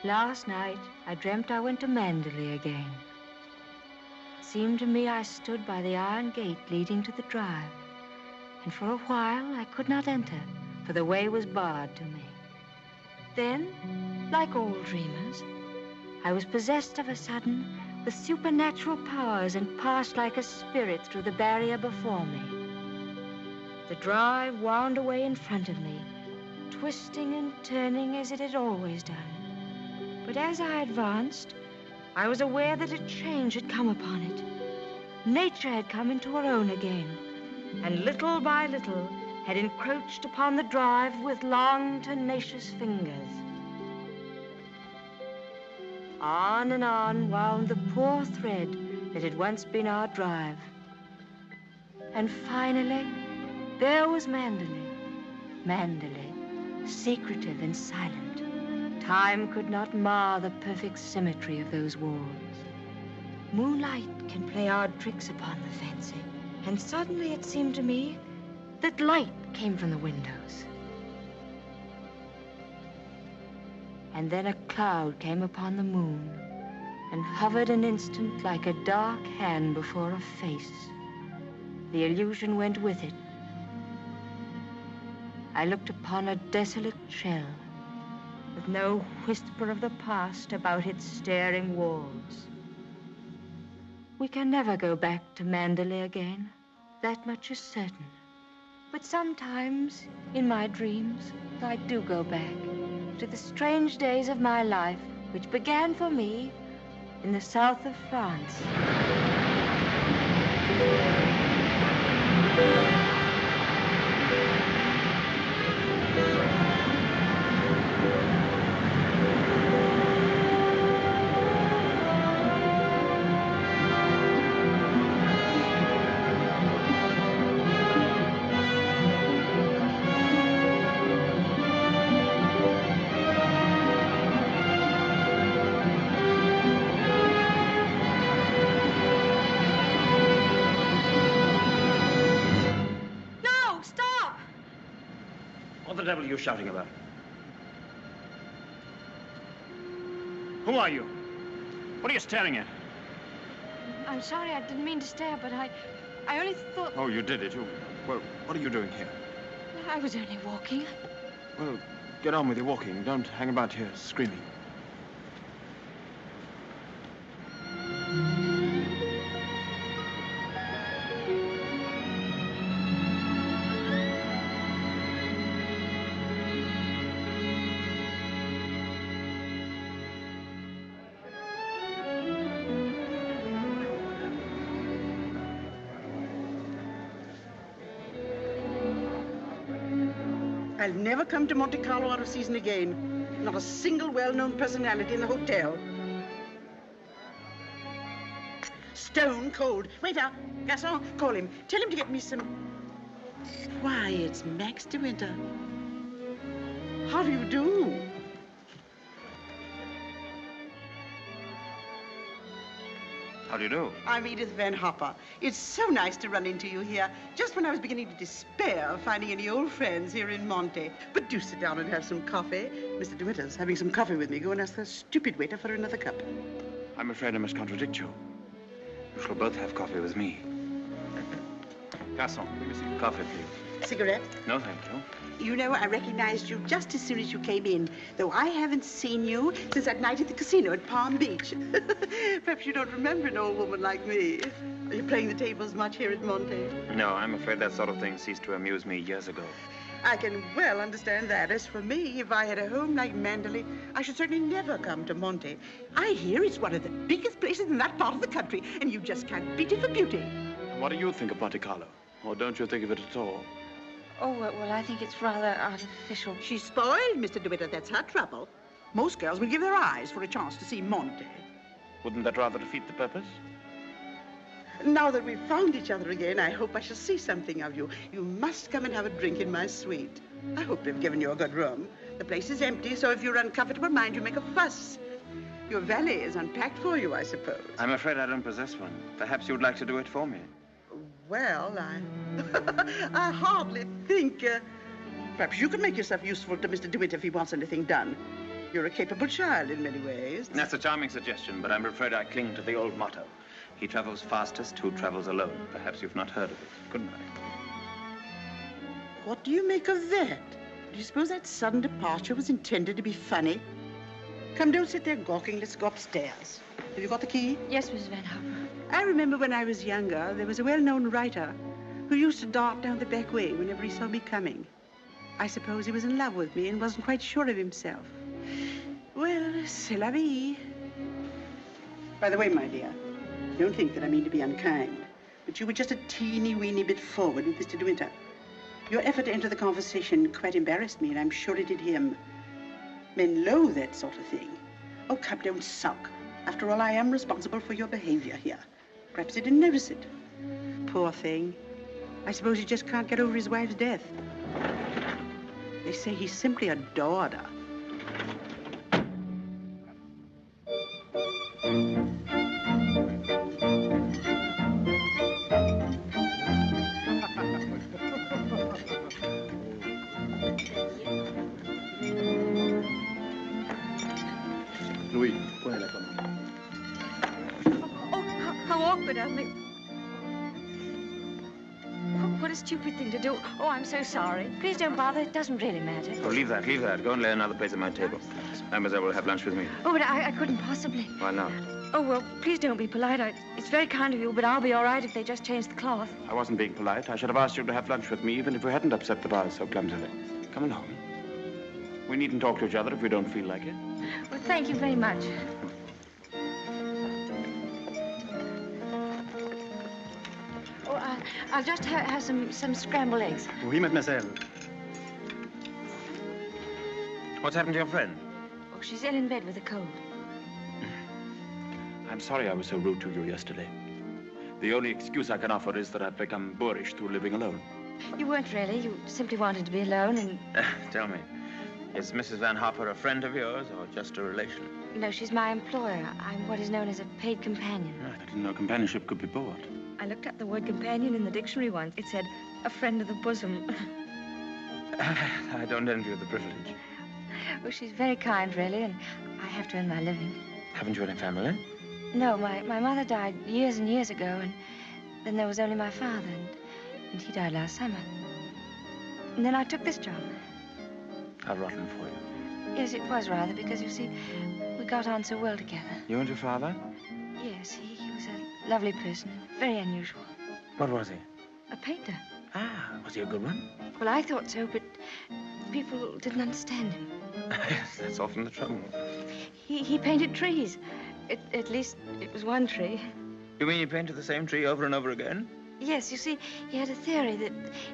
Last night, I dreamt I went to Mandalay again. It seemed to me I stood by the iron gate leading to the drive, and for a while I could not enter, for the way was barred to me. Then, like all dreamers, I was possessed of a sudden with supernatural powers and passed like a spirit through the barrier before me. The drive wound away in front of me, twisting and turning as it had always done. But as I advanced, I was aware that a change had come upon it. Nature had come into her own again, and little by little had encroached upon the drive with long, tenacious fingers. On and on wound the poor thread that had once been our drive. And finally, there was Mandalay. Mandalay, secretive and silent. Time could not mar the perfect symmetry of those walls. Moonlight can play odd tricks upon the fancy, and suddenly it seemed to me that light came from the windows. And then a cloud came upon the moon and hovered an instant like a dark hand before a face. The illusion went with it. I looked upon a desolate shell with no whisper of the past about its staring walls. We can never go back to Mandalay again. That much is certain. But sometimes, in my dreams, I do go back to the strange days of my life, which began for me in the south of France. What the devil are you shouting about? Who are you? What are you staring at? I'm sorry, I didn't mean to stare, but I only thought... Oh, you did it. Well, what are you doing here? I was only walking. Well, get on with your walking. Don't hang about here screaming. I'll never come to Monte Carlo out of season again. Not a single well-known personality in the hotel. Stone cold. Waiter, garçon, call him. Tell him to get me some... Why, it's Max de Winter. How do you do? How do you do? I'm Edith Van Hopper. It's so nice to run into you here, just when I was beginning to despair of finding any old friends here in Monte. But do sit down and have some coffee. Mr. de Winter's having some coffee with me. Go and ask the stupid waiter for another cup. I'm afraid I must contradict you. You shall both have coffee with me. Garçon, bring me some coffee, please. Cigarette? No, thank you. You know, I recognized you just as soon as you came in, though I haven't seen you since that night at the casino at Palm Beach. Perhaps you don't remember an old woman like me. Are you playing the tables much here at Monte? No, I'm afraid that sort of thing ceased to amuse me years ago. I can well understand that. As for me, if I had a home like Mandalay, I should certainly never come to Monte. I hear it's one of the biggest places in that part of the country, and you just can't beat it for beauty. What do you think of Monte Carlo? Or don't you think of it at all? Oh, well, I think it's rather artificial. She's spoiled, Mr. DeWitt. That's her trouble. Most girls will give their eyes for a chance to see Monte. Wouldn't that rather defeat the purpose? Now that we've found each other again, I hope I shall see something of you. You must come and have a drink in my suite. I hope they've given you a good room. The place is empty, so if you're uncomfortable, mind you make a fuss. Your valet is unpacked for you, I suppose. I'm afraid I don't possess one. Perhaps you'd like to do it for me. Well, I hardly think... perhaps you could make yourself useful to Mr. DeWitt if he wants anything done. You're a capable child in many ways. That's a charming suggestion, but I'm afraid I cling to the old motto. He travels fastest who travels alone. Perhaps you've not heard of it. Good night. What do you make of that? Do you suppose that sudden departure was intended to be funny? Come, don't sit there gawking. Let's go upstairs. Have you got the key? Yes, Mrs. Van Hopper. I remember when I was younger, there was a well-known writer who used to dart down the back way whenever he saw me coming. I suppose he was in love with me and wasn't quite sure of himself. Well, c'est la vie. By the way, my dear, don't think that I mean to be unkind, but you were just a teeny-weeny bit forward with Mr. De Winter. Your effort to enter the conversation quite embarrassed me, and I'm sure it did him. Men loathe that sort of thing. Oh, come, don't sulk. After all, I am responsible for your behavior here. Perhaps he didn't notice it. Poor thing. I suppose he just can't get over his wife's death. They say he simply adored her. Louis, prenez la commande. Oh, how awkward of me. What a stupid thing to do. Oh, I'm so sorry. Please don't bother. It doesn't really matter. Oh, leave that, leave that. Go and lay another place at my table. Mademoiselle will have lunch with me. Oh, but I couldn't possibly. Why not? Oh, well, please don't be polite. It's very kind of you, but I'll be all right if they just change the cloth. I wasn't being polite. I should have asked you to have lunch with me, even if we hadn't upset the vase so clumsily. Come along. We needn't talk to each other if we don't feel like it. Well, thank you very much. Oh, I'll just have some scrambled eggs. Oui, mademoiselle. What's happened to your friend? Oh, she's ill in bed with a cold. I'm sorry I was so rude to you yesterday. The only excuse I can offer is that I've become boorish through living alone. You weren't really. You simply wanted to be alone and... Tell me, is Mrs. Van Hopper a friend of yours or just a relation? No, she's my employer. I'm what is known as a paid companion. I didn't know companionship could be bought. I looked up the word companion in the dictionary once. It said, a friend of the bosom. I don't envy you the privilege. Well, she's very kind, really, and I have to earn my living. Haven't you any family? No, my mother died years and years ago, and then there was only my father, and he died last summer. And then I took this job. How rotten for you. Yes, it was rather, because, you see, we got on so well together. You and your father? Yes, he was a lovely person, very unusual. What was he? A painter. Ah, was he a good one? Well, I thought so, but people didn't understand him. Yes, that's often the trouble. He painted trees. At least it was one tree. You mean you painted the same tree over and over again? Yes, you see, he had a theory that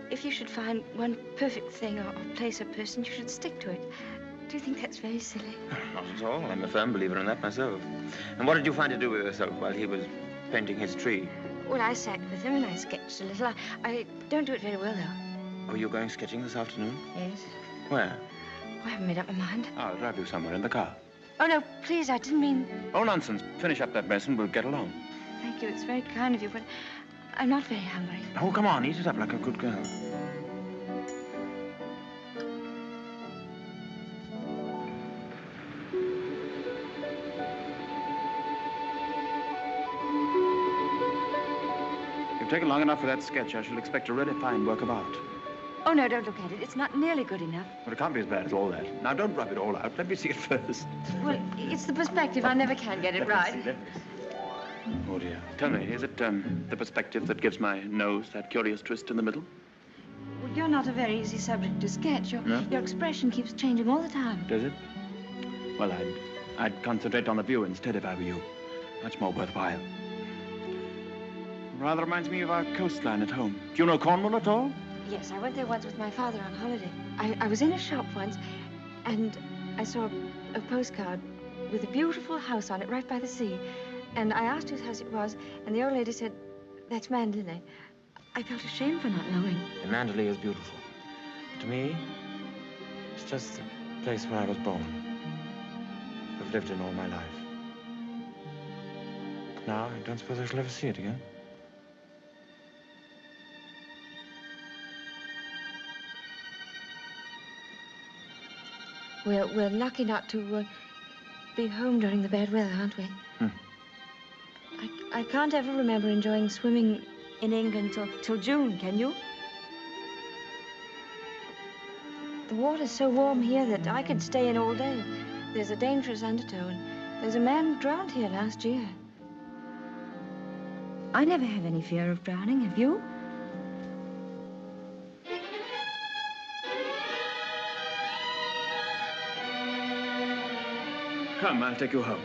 if you should find one perfect thing or place or person, you should stick to it. Do you think that's very silly? Not at all. I'm a firm believer in that myself. And what did you find to do with yourself while he was painting his tree? Well, I sat with him and I sketched a little. I don't do it very well, though. Oh, you're going sketching this afternoon? Yes. Where? I haven't made up my mind. I'll drive you somewhere in the car. Oh, no, please, I didn't mean... Oh, nonsense. Finish up that mess and we'll get along. Thank you, it's very kind of you, but I'm not very hungry. Oh, come on, eat it up like a good girl. You've taken long enough for that sketch. I shall expect a really fine work of art. Oh, no, don't look at it. It's not nearly good enough. But it can't be as bad as all that. Now, don't rub it all out. Let me see it first. Well, it's the perspective. I never can get it right. Let me see. Oh, dear. Tell me, is it the perspective that gives my nose that curious twist in the middle? Well, you're not a very easy subject to sketch. Your expression keeps changing all the time. Does it? Well, I'd concentrate on the view instead if I were you. Much more worthwhile. Rather reminds me of our coastline at home. Do you know Cornwall at all? Yes, I went there once with my father on holiday. I was in a shop once, and I saw a postcard with a beautiful house on it right by the sea. And I asked whose house it was, and the old lady said, that's Mandalay. I felt ashamed for not knowing. And Mandalay is beautiful. To me, it's just the place where I was born. I've lived in all my life. Now, I don't suppose I shall ever see it again. We're lucky not to be home during the bad weather, aren't we? I can't ever remember enjoying swimming in England till June, can you? The water's so warm here that I could stay in all day. There's a dangerous undertow, and there's a man drowned here last year. I never have any fear of drowning, have you? Come, I'll take you home.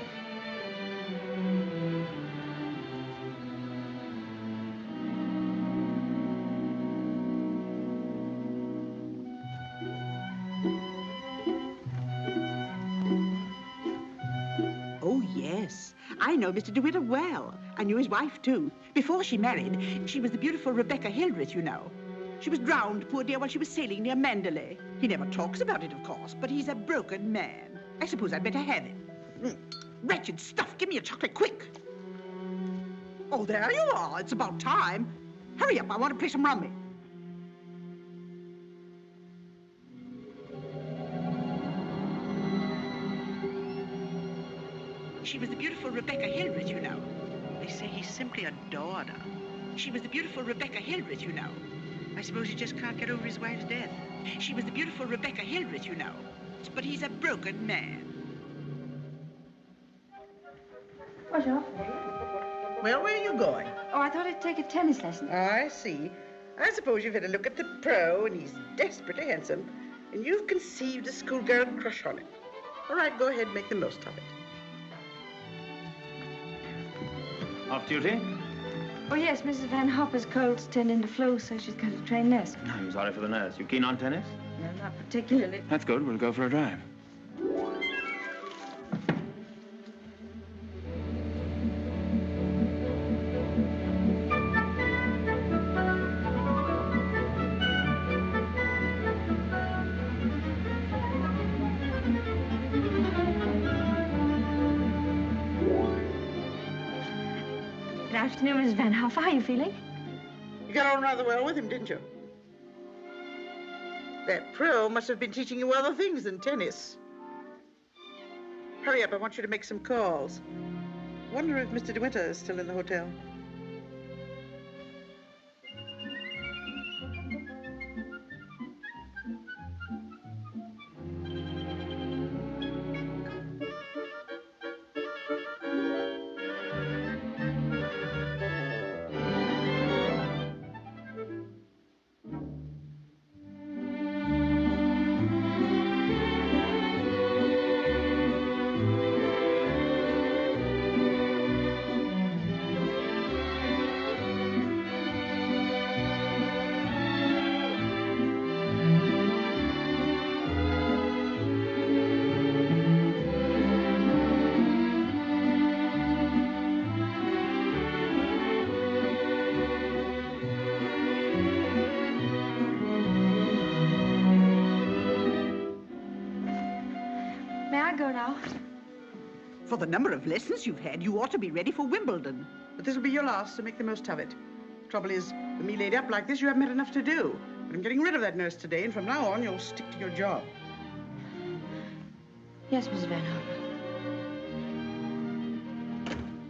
Oh, yes. I know Mr. DeWitt well. I knew his wife, too. Before she married, she was the beautiful Rebecca Hildreth, you know. She was drowned, poor dear, while she was sailing near Mandalay. He never talks about it, of course, but he's a broken man. I suppose I'd better have him. Wretched stuff. Give me a chocolate, quick. Oh, there you are. It's about time. Hurry up. I want to play some rummy. She was the beautiful Rebecca Hildreth, you know. They say he simply adored her. She was the beautiful Rebecca Hildreth, you know. I suppose he just can't get over his wife's death. She was the beautiful Rebecca Hildreth, you know. But he's a broken man. Bonjour. Well, where are you going? Oh, I thought I'd take a tennis lesson. I see. I suppose you've had a look at the pro, and he's desperately handsome, and you've conceived a schoolgirl crush on him. All right, go ahead, make the most of it. Off duty? Oh, yes, Mrs. Van Hopper's cold's turned into flu, so she's got a trained nurse. I'm sorry for the nurse. You keen on tennis? No, not particularly. That's good. We'll go for a drive. Good afternoon, Mrs. Van Hopper. How are you feeling? You got on rather well with him, didn't you? That pro must have been teaching you other things than tennis. Hurry up, I want you to make some calls. Wonder if Mr. DeWitt is still in the hotel. For the number of lessons you've had, you ought to be ready for Wimbledon. But this will be your last, so make the most of it. Trouble is, with me laid up like this, you haven't had enough to do. But I'm getting rid of that nurse today, and from now on, you'll stick to your job. Yes, Mrs. Van Hopper.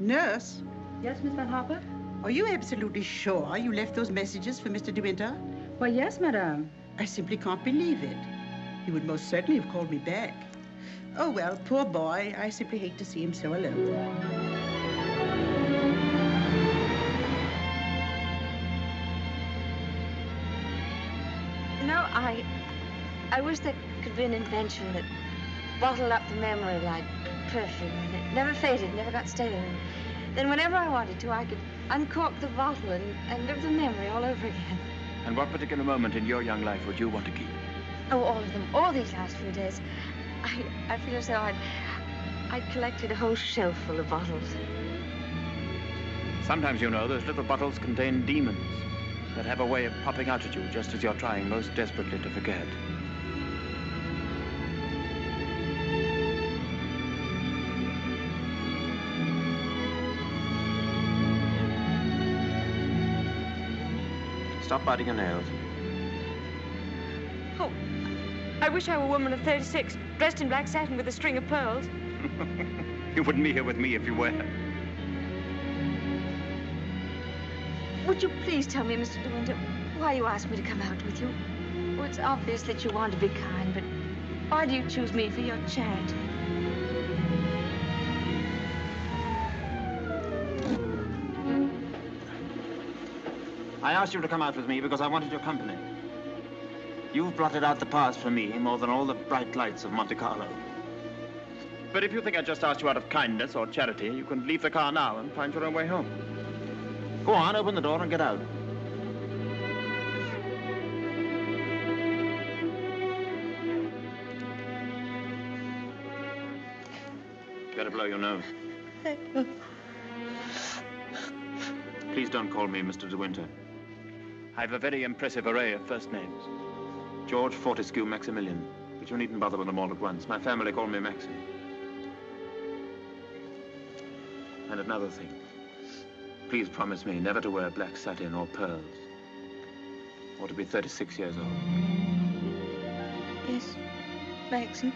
Nurse? Yes, Miss Van Hopper? Are you absolutely sure you left those messages for Mr. De Winter? Why, yes, madame. I simply can't believe it. He would most certainly have called me back. Oh, well, poor boy. I simply hate to see him so alone. You know, I wish there could be an invention that bottled up the memory like perfume, and it never faded, never got stale. And then whenever I wanted to, I could uncork the bottle and live the memory all over again. And what particular moment in your young life would you want to keep? Oh, all of them. All these last few days. I feel as though I'd collected a whole shelf full of bottles. Sometimes, you know, those little bottles contain demons that have a way of popping out at you just as you're trying most desperately to forget. Stop biting your nails. Oh, I wish I were a woman of 36, dressed in black satin with a string of pearls. You wouldn't be here with me if you were. Would you please tell me, Mr. De Winter, why you asked me to come out with you? Oh, it's obvious that you want to be kind, but why do you choose me for your charity? I asked you to come out with me because I wanted your company. You've blotted out the past for me more than all the bright lights of Monte Carlo. But if you think I just asked you out of kindness or charity, you can leave the car now and find your own way home. Go on, open the door and get out. Better blow your nose. Please don't call me Mr. De Winter. I have a very impressive array of first names. George Fortescue Maximilian. But you needn't bother with them all at once. My family call me Maxim. And another thing. Please promise me never to wear black satin or pearls. Or to be 36 years old. Yes, Maxim.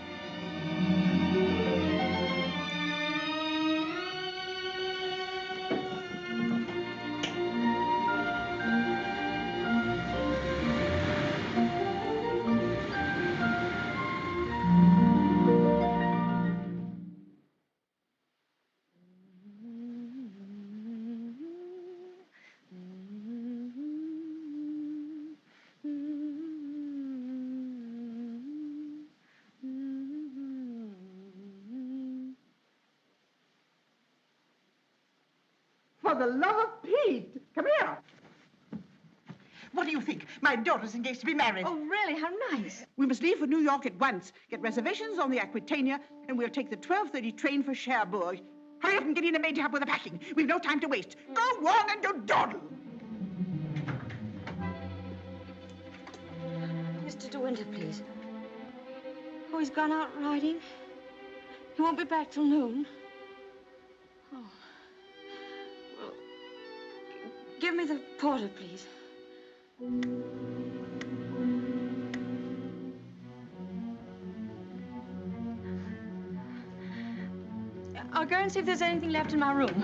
For the love of Pete, come here. What do you think? My daughter's engaged to be married. Oh, really? How nice. We must leave for New York at once. Get reservations on the Aquitania, and we'll take the 12:30 train for Cherbourg. Hurry up and get in a maid to help with the packing. We've no time to waste. Go on and don't dawdle. Mr. De Winter, please. Oh, he's gone out riding. He won't be back till noon. Oh. Well, give me the porter, please. I'll go and see if there's anything left in my room.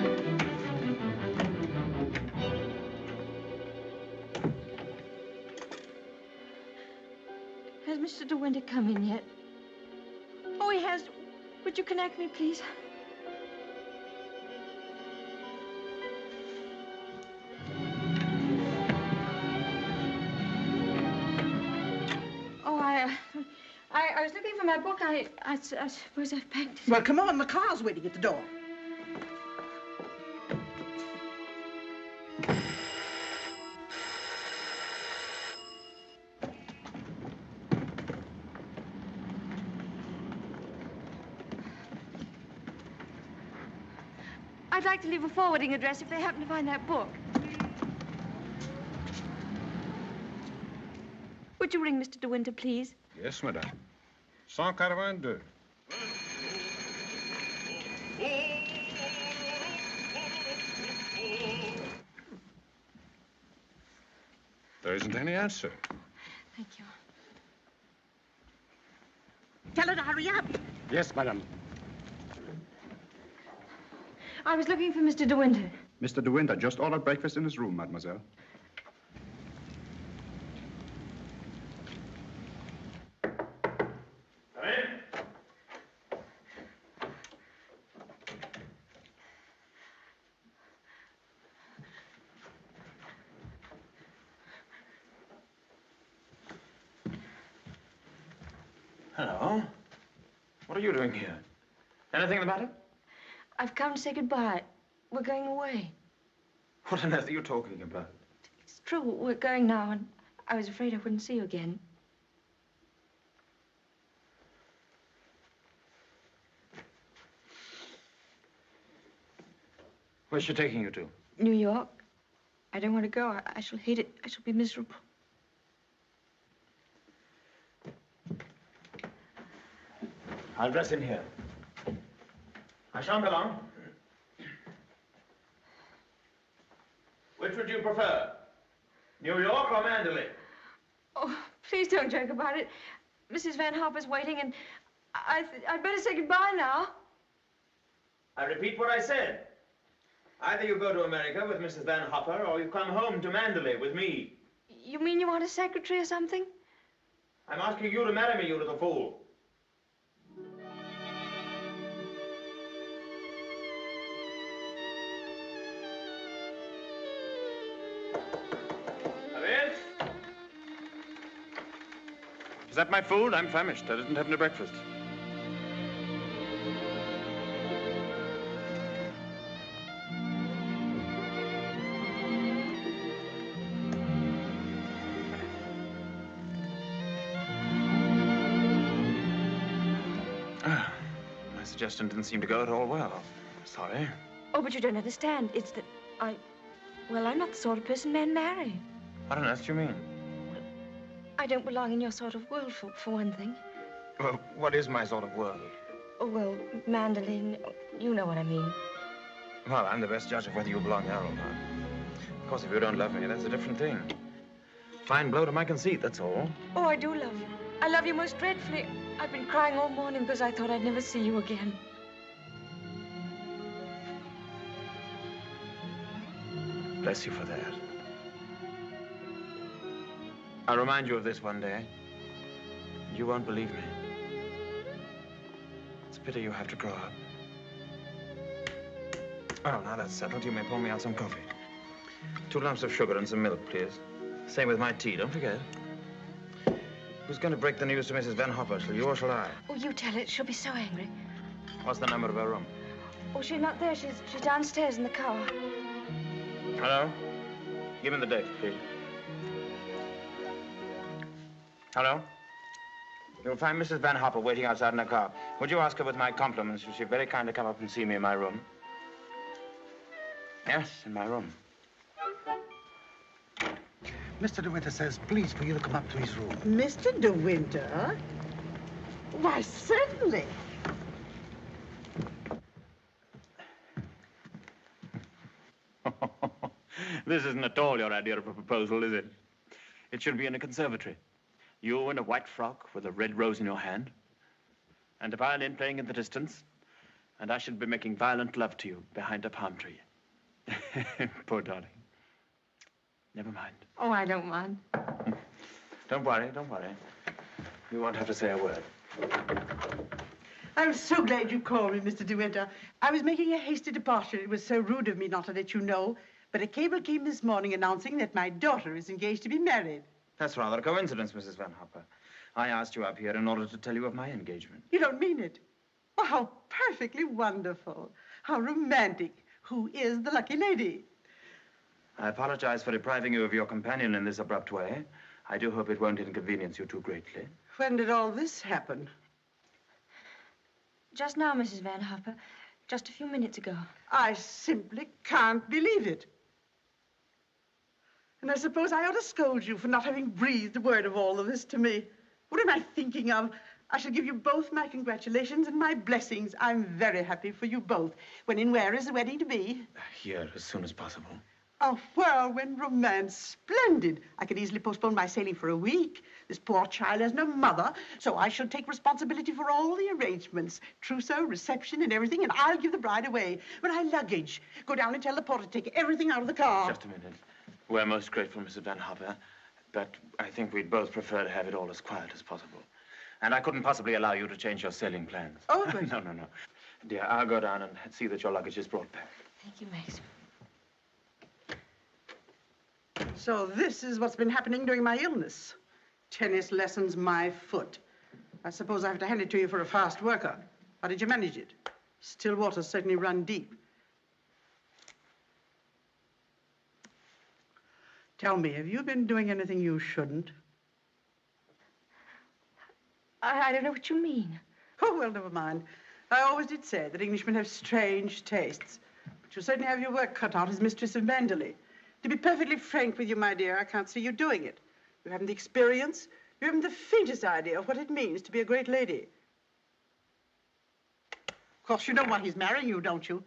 Has Mr. De Winter come in yet? Oh, he has. Would you connect me, please? Oh, I was looking for my book. I suppose I've packed it. Well, come on. The car's waiting at the door. I'd like to leave a forwarding address if they happen to find that book. Would you ring Mr. De Winter, please? Yes, madame. 182. There isn't any answer. Thank you. Tell her to hurry up. Yes, madame. I was looking for Mr. De Winter. Mr. De Winter just ordered breakfast in his room, mademoiselle. Come in. Hello. What are you doing here? Anything the matter? I've come to say goodbye. We're going away. What on earth are you talking about? It's true. We're going now, and I was afraid I wouldn't see you again. Where's she taking you to? New York. I don't want to go. I shall hate it. I shall be miserable. I'll dress in here. I shan't be long. Which would you prefer? New York or Mandalay? Oh, please don't joke about it. Mrs. Van Hopper's waiting, and I'd better say goodbye now. I repeat what I said. Either you go to America with Mrs. Van Hopper, or you come home to Mandalay with me. You mean you want a secretary or something? I'm asking you to marry me, you little fool. Come in. Is that my food? I'm famished. I didn't have any breakfast. My suggestion didn't seem to go at all well. Sorry. Oh, but you don't understand. It's that well, I'm not the sort of person men marry. What on earth do you mean? I don't belong in your sort of world, for one thing. Well, what is my sort of world? Oh, well, Mandolin, you know what I mean. Well, I'm the best judge of whether you belong there or not. Of course, if you don't love me, that's a different thing. Fine blow to my conceit, that's all. Oh, I do love you. I love you most dreadfully. I've been crying all morning because I thought I'd never see you again. Bless you for that. I'll remind you of this one day. You won't believe me. It's a pity you have to grow up. Oh, now that's settled. You may pour me out some coffee. 2 lumps of sugar and some milk, please. Same with my tea, don't forget. Who's going to break the news to Mrs. Van Hopper? Shall you or shall I? Oh, you tell it. She'll be so angry. What's the number of her room? Oh, she's not there. She's downstairs in the car. Hello? Give me the date, please. Hello? You'll find Mrs. Van Hopper waiting outside in her car. Would you ask her with my compliments if she'd very kindly come up and see me in my room? Yes, in my room. Mr. De Winter says, please, for you to come up to his room. Mr. De Winter? Why, certainly. This isn't at all your idea of a proposal, is it? It should be in a conservatory. You in a white frock with a red rose in your hand, and a violin playing in the distance, and I should be making violent love to you behind a palm tree. Poor darling. Never mind. Oh, I don't mind. Don't worry, don't worry. You won't have to say a word. I'm so glad you called me, Mr. De Winter. I was making a hasty departure. It was so rude of me not to let you know. But a cable came this morning announcing that my daughter is engaged to be married. That's rather a coincidence, Mrs. Van Hopper. I asked you up here in order to tell you of my engagement. You don't mean it? Oh, how perfectly wonderful. How romantic. Who is the lucky lady? I apologize for depriving you of your companion in this abrupt way. I do hope it won't inconvenience you too greatly. When did all this happen? Just now, Mrs. Van Hopper. Just a few minutes ago. I simply can't believe it. And I suppose I ought to scold you for not having breathed a word of all of this to me. What am I thinking of? I shall give you both my congratulations and my blessings. I'm very happy for you both. When and where is the wedding to be? Here, as soon as possible. A whirlwind romance. Splendid. I could easily postpone my sailing for a week. This poor child has no mother, so I shall take responsibility for all the arrangements. Trousseau, reception, and everything, and I'll give the bride away. When I luggage, go down and tell the porter to take everything out of the car. Just a minute. We're most grateful, Mrs. Van Hopper, but I think we'd both prefer to have it all as quiet as possible. And I couldn't possibly allow you to change your sailing plans. Oh, but... No. Dear, I'll go down and see that your luggage is brought back. Thank you, Max. So this is what's been happening during my illness. Tennis lessons, my foot. I suppose I have to hand it to you for a fast worker. How did you manage it? Still waters certainly run deep. Tell me, have you been doing anything you shouldn't? I don't know what you mean. Oh, well, never mind. I always did say that Englishmen have strange tastes. But you certainly have your work cut out as mistress of Mandalay. To be perfectly frank with you, my dear, I can't see you doing it. You haven't the experience. You haven't the faintest idea of what it means to be a great lady. Of course, you know why he's marrying you, don't you?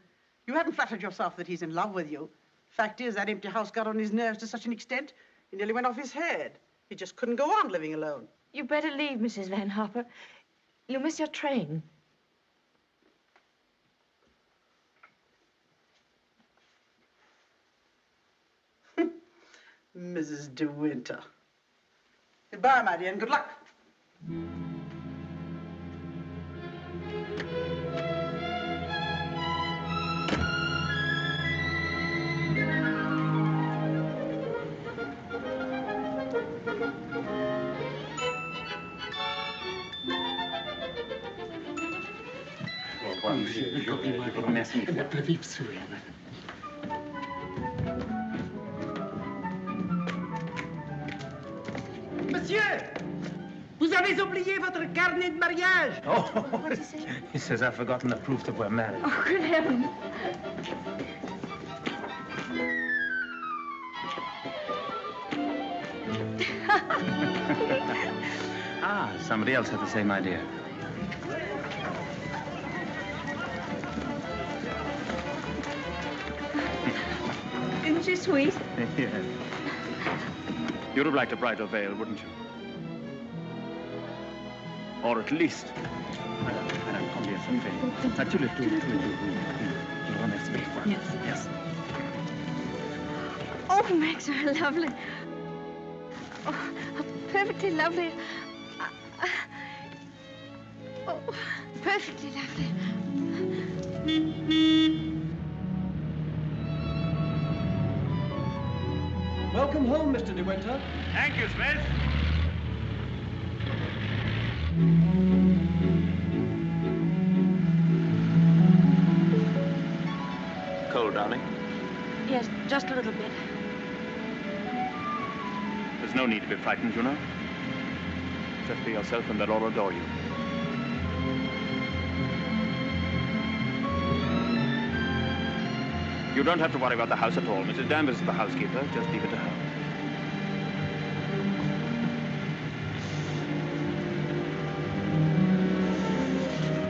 You haven't flattered yourself that he's in love with you. Fact is, that empty house got on his nerves to such an extent, he nearly went off his head. He just couldn't go on living alone. You better leave, Mrs. Van Hopper. You'll miss your train. Mrs. De Winter. Goodbye, my dear, and good luck. Merci. Vive, sourire. Monsieur, vous avez oublié votre carnet de mariage. Oh, What does he say? he says I've forgotten the proof that we're married. Oh, good heavens. Ah, somebody else had the same idea. Isn't she sweet? Yes. You'd have liked a bridal veil, wouldn't you? Or at least... Madame, combien ça fait? Ah, tu le tout. Je vous remercie. Yes. Yes. Oh, Max, you're lovely. Oh, how perfectly lovely. Oh, perfectly lovely. Welcome home, Mr. De Winter. Thank you, Smith. Cold, darling? Yes, just a little bit. There's no need to be frightened, you know. Just be yourself and they'll all adore you. You don't have to worry about the house at all. Mrs. Danvers is the housekeeper. Just leave it to her.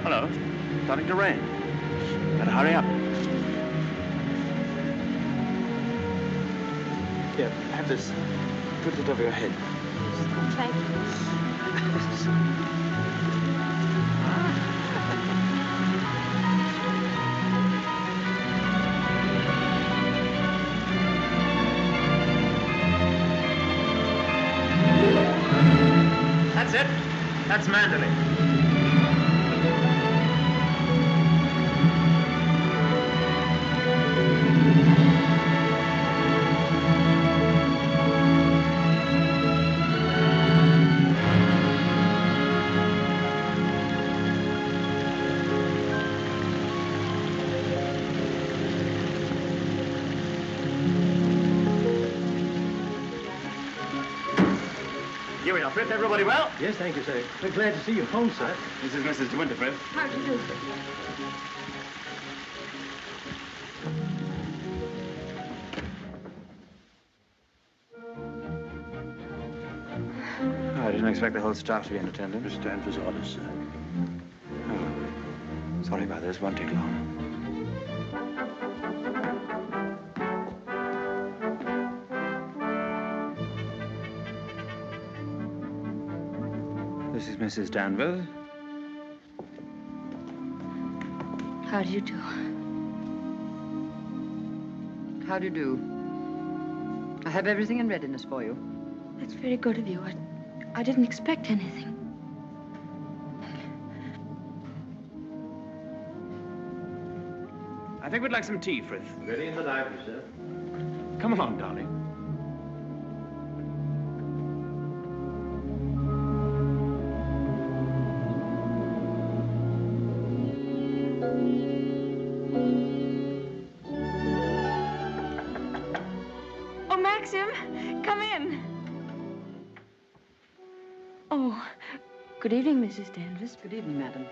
Hello. Starting to rain. Better hurry up. Here, have this. Put it over your head. Thank you. That's it. That's Manderley. Here we are, Frith. Everybody well? Yes, thank you, sir. We're glad to see you home, sir. This is Mrs. De Winter, Frith. How do you do? I didn't expect the whole staff to be in attendance. Mr. Danvers' orders, sir. Oh. Sorry about this. Won't take long. This is Mrs. Danvers. How do you do? How do you do? I have everything in readiness for you. That's very good of you. I didn't expect anything. I think we'd like some tea, Frith. Ready in the library, sir. Come along, darling. Oh, Maxim, come in. Oh, good evening, Mrs. Danvers. Good evening, madam.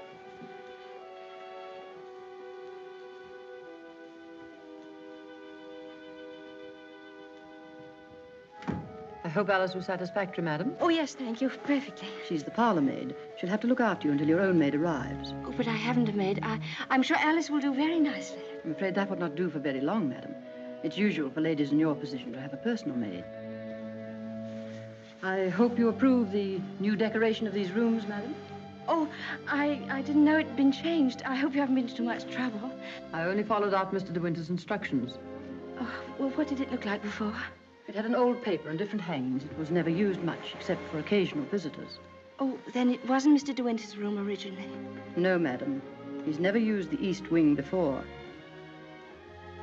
I hope Alice was satisfactory, madam. Oh, yes, thank you, perfectly. She's the parlor maid. She'll have to look after you until your own maid arrives. Oh, but I haven't a maid. I'm sure Alice will do very nicely. I'm afraid that would not do for very long, madam. It's usual for ladies in your position to have a personal maid. I hope you approve the new decoration of these rooms, madam. Oh, I didn't know it'd been changed. I hope you haven't been to too much trouble. I only followed out Mr. De Winter's instructions. Oh, well, what did it look like before? It had an old paper and different hangings. It was never used much, except for occasional visitors. Oh, then it wasn't Mr. De Winter's room originally. No, madam. He's never used the east wing before.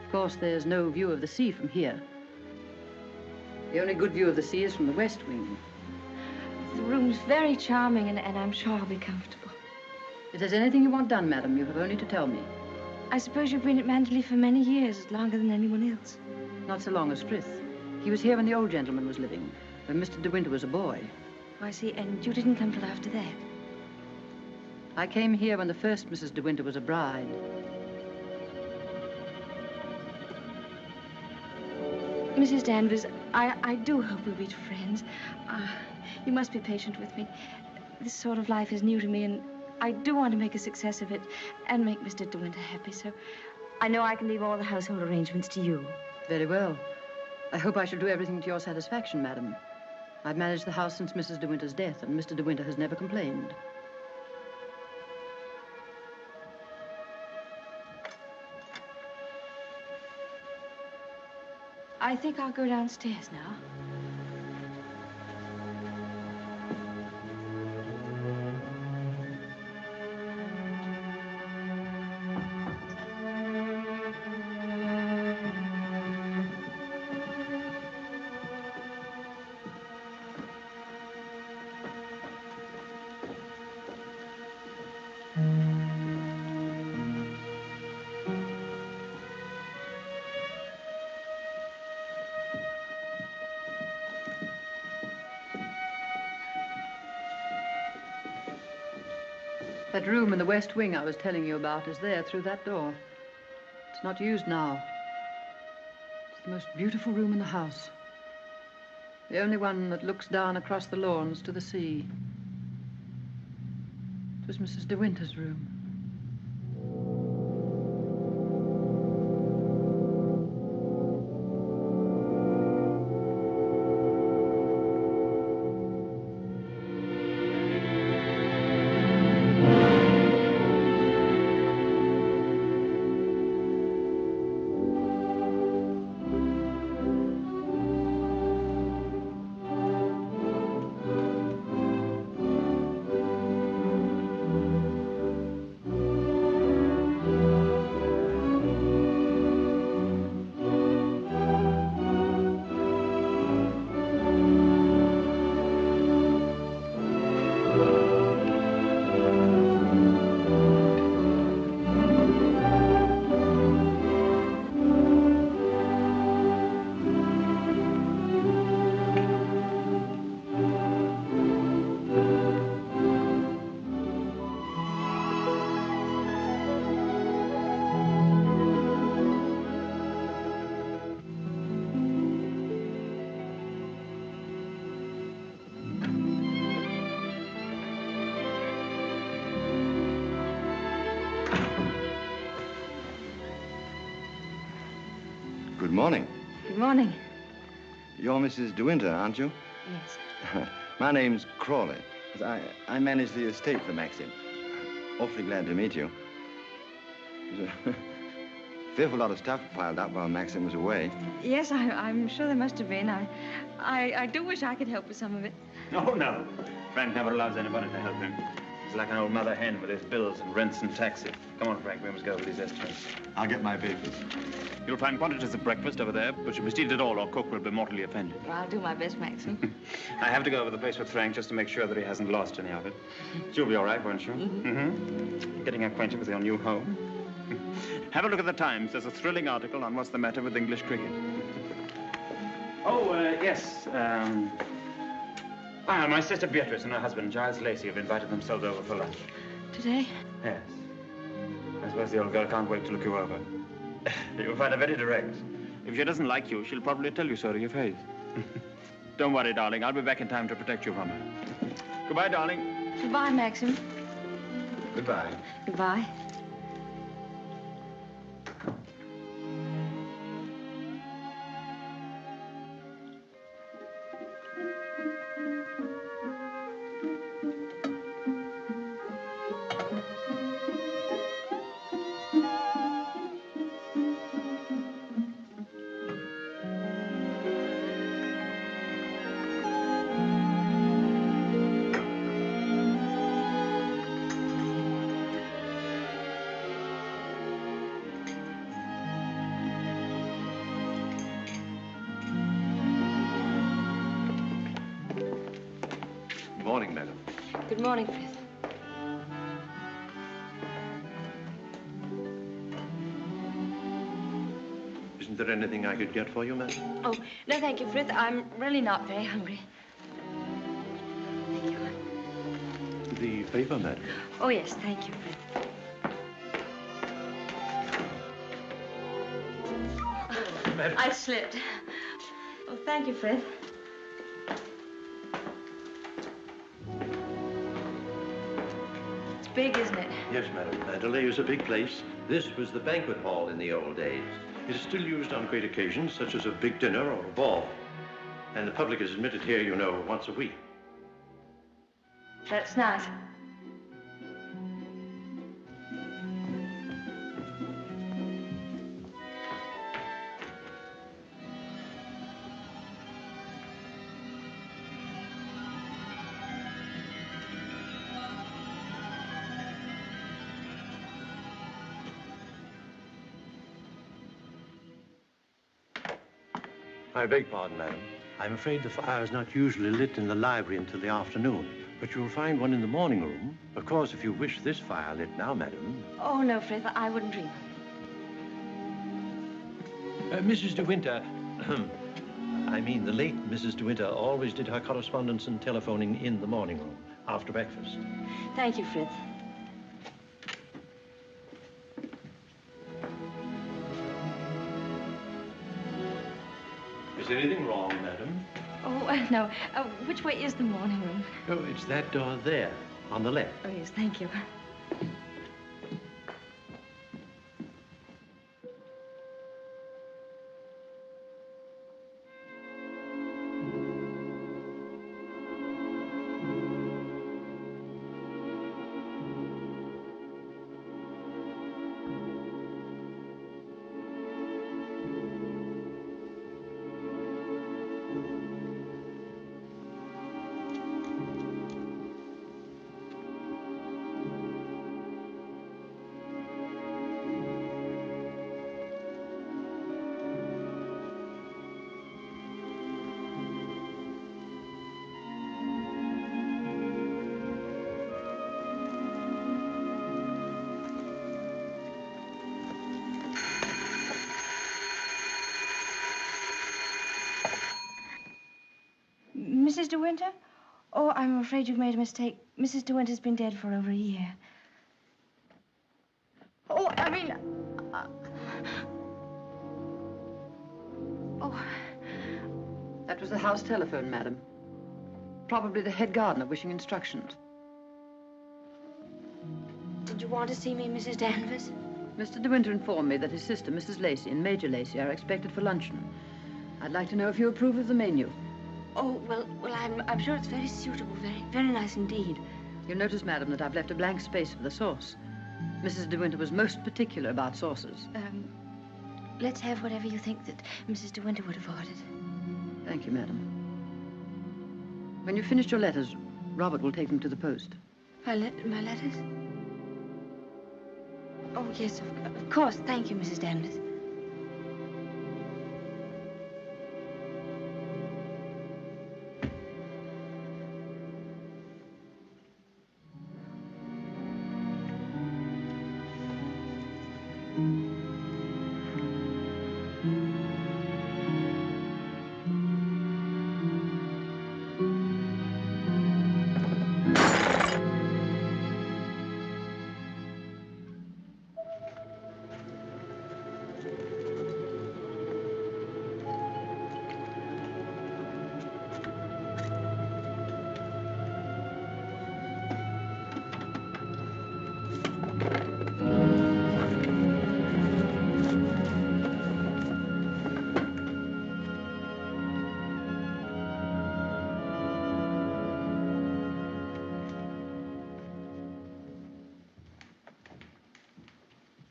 Of course, there's no view of the sea from here. The only good view of the sea is from the west wing. The room's very charming, and I'm sure I'll be comfortable. If there's anything you want done, madam, you have only to tell me. I suppose you've been at Manderley for many years, longer than anyone else. Not so long as Frith. He was here when the old gentleman was living, when Mr. De Winter was a boy. Oh, I see, and you didn't come till after that. I came here when the first Mrs. De Winter was a bride. Mrs. Danvers, I do hope we'll be friends. You must be patient with me. This sort of life is new to me, and I do want to make a success of it and make Mr. De Winter happy, so I know I can leave all the household arrangements to you. Very well. I hope I shall do everything to your satisfaction, madam. I've managed the house since Mrs. De Winter's death, and Mr. De Winter has never complained. I think I'll go downstairs now. That room in the west wing I was telling you about is there through that door. It's not used now. It's the most beautiful room in the house. The only one that looks down across the lawns to the sea. It was Mrs. De Winter's room. Good morning. Good morning. You're Mrs. De Winter, aren't you? Yes. My name's Crawley. I manage the estate for Maxim. Awfully glad to meet you. There's a fearful lot of stuff piled up while Maxim was away. Yes, I'm sure there must have been. I do wish I could help with some of it. Oh, no. Frank never allows anybody to help him. He's like an old mother hen with his bills and rents and taxes. Come on, Frank, we must go over these estimates. I'll get my papers. You'll find quantities of breakfast over there, but you must eat it all or cook will be mortally offended. Well, I'll do my best, Maxim. I have to go over the place with Frank just to make sure that he hasn't lost any of it. You'll be all right, won't you? Mm-hmm. Getting acquainted with your new home. Have a look at the Times. There's a thrilling article on what's the matter with English cricket. Oh, yes. My sister Beatrice and her husband, Giles Lacey, have invited themselves over for lunch. Today? Yes. I suppose the old girl can't wait to look you over. You'll find her very direct. If she doesn't like you, she'll probably tell you so to your face. Don't worry, darling. I'll be back in time to protect you from her. Goodbye, darling. Goodbye, Maxim. Goodbye. Goodbye. morning, madam. Good morning, Frith. Isn't there anything I could get for you, madam? Oh, no, thank you, Frith. I'm really not very hungry. Thank you. The paper, madam. Oh, yes, thank you, Frith. Madam. I slipped. Oh, thank you, Frith. It's big, isn't it? Yes, madam. Mandalay is a big place. This was the banquet hall in the old days. It is still used on great occasions, such as a big dinner or a ball. And the public is admitted here, you know, once a week. That's nice. I beg pardon, madam. I'm afraid the fire is not usually lit in the library until the afternoon, but you'll find one in the morning room. Of course, if you wish this fire lit now, madam. Oh, no, Frith, I wouldn't dream of it. Mrs. De Winter, I mean the late Mrs. De Winter always did her correspondence and telephoning in the morning room after breakfast. Thank you, Frith. Is anything wrong, madam? Oh, no. Which way is the morning room? Oh, it's that door there, on the left. Oh, yes, thank you. Mrs. De Winter? Oh, I'm afraid you've made a mistake. Mrs. De Winter's been dead for over a year. Oh, I mean... Oh. That was the house telephone, madam. Probably the head gardener wishing instructions. Did you want to see me, Mrs. Danvers? Mr. De Winter informed me that his sister, Mrs. Lacey, and Major Lacey are expected for luncheon. I'd like to know if you approve of the menu. Oh, well, I'm sure it's very suitable, very nice indeed. You'll notice, madam, that I've left a blank space for the sauce. Mrs. De Winter was most particular about sauces. Let's have whatever you think that Mrs. De Winter would have ordered. Thank you, madam. When you've finished your letters, Robert will take them to the post. My letters? Oh, yes, of course. Thank you, Mrs. Danvers.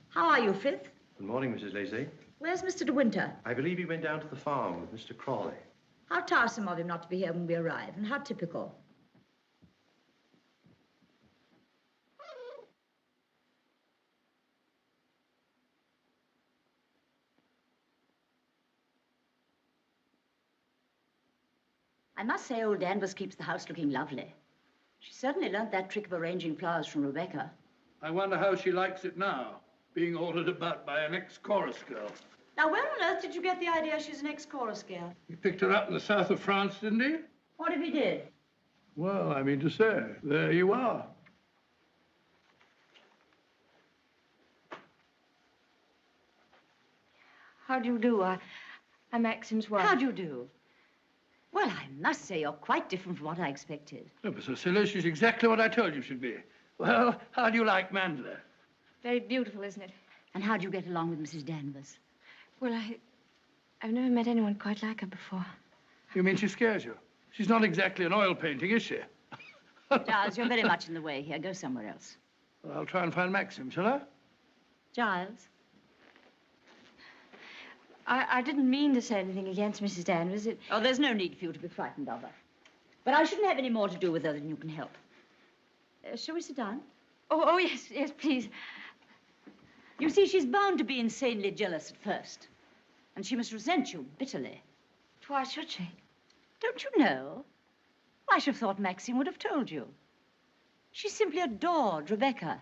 How are you, Frith? Good morning, Mrs. Lacey. Where's Mr. De Winter? I believe he went down to the farm with Mr. Crawley. How tiresome of him not to be here when we arrive, and how typical. I must say old Danvers keeps the house looking lovely. She certainly learnt that trick of arranging flowers from Rebecca. I wonder how she likes it now, being ordered about by an ex-chorus girl. Now, where on earth did you get the idea she's an ex-chorus girl? He picked her up in the south of France, didn't he? What if he did? Well, I mean to say, there you are. How do you do? I'm Maxim's wife. How do you do? Well, I must say you're quite different from what I expected. Oh, but Cecilia, she's exactly what I told you she'd be. Well, how do you like Mandela? Very beautiful, isn't it? And how do you get along with Mrs. Danvers? Well, I've never met anyone quite like her before. You mean she scares you? She's not exactly an oil painting, is she? Giles, you're very much in the way here. Go somewhere else. Well, I'll try and find Maxim, shall I? Giles? I didn't mean to say anything against Mrs. Danvers. Oh, there's no need for you to be frightened of her. But I shouldn't have any more to do with her than you can help. Shall we sit down? Oh, yes, please. You see, she's bound to be insanely jealous at first. And she must resent you bitterly. Why should she? Don't you know? I should have thought Maxim would have told you. She simply adored Rebecca.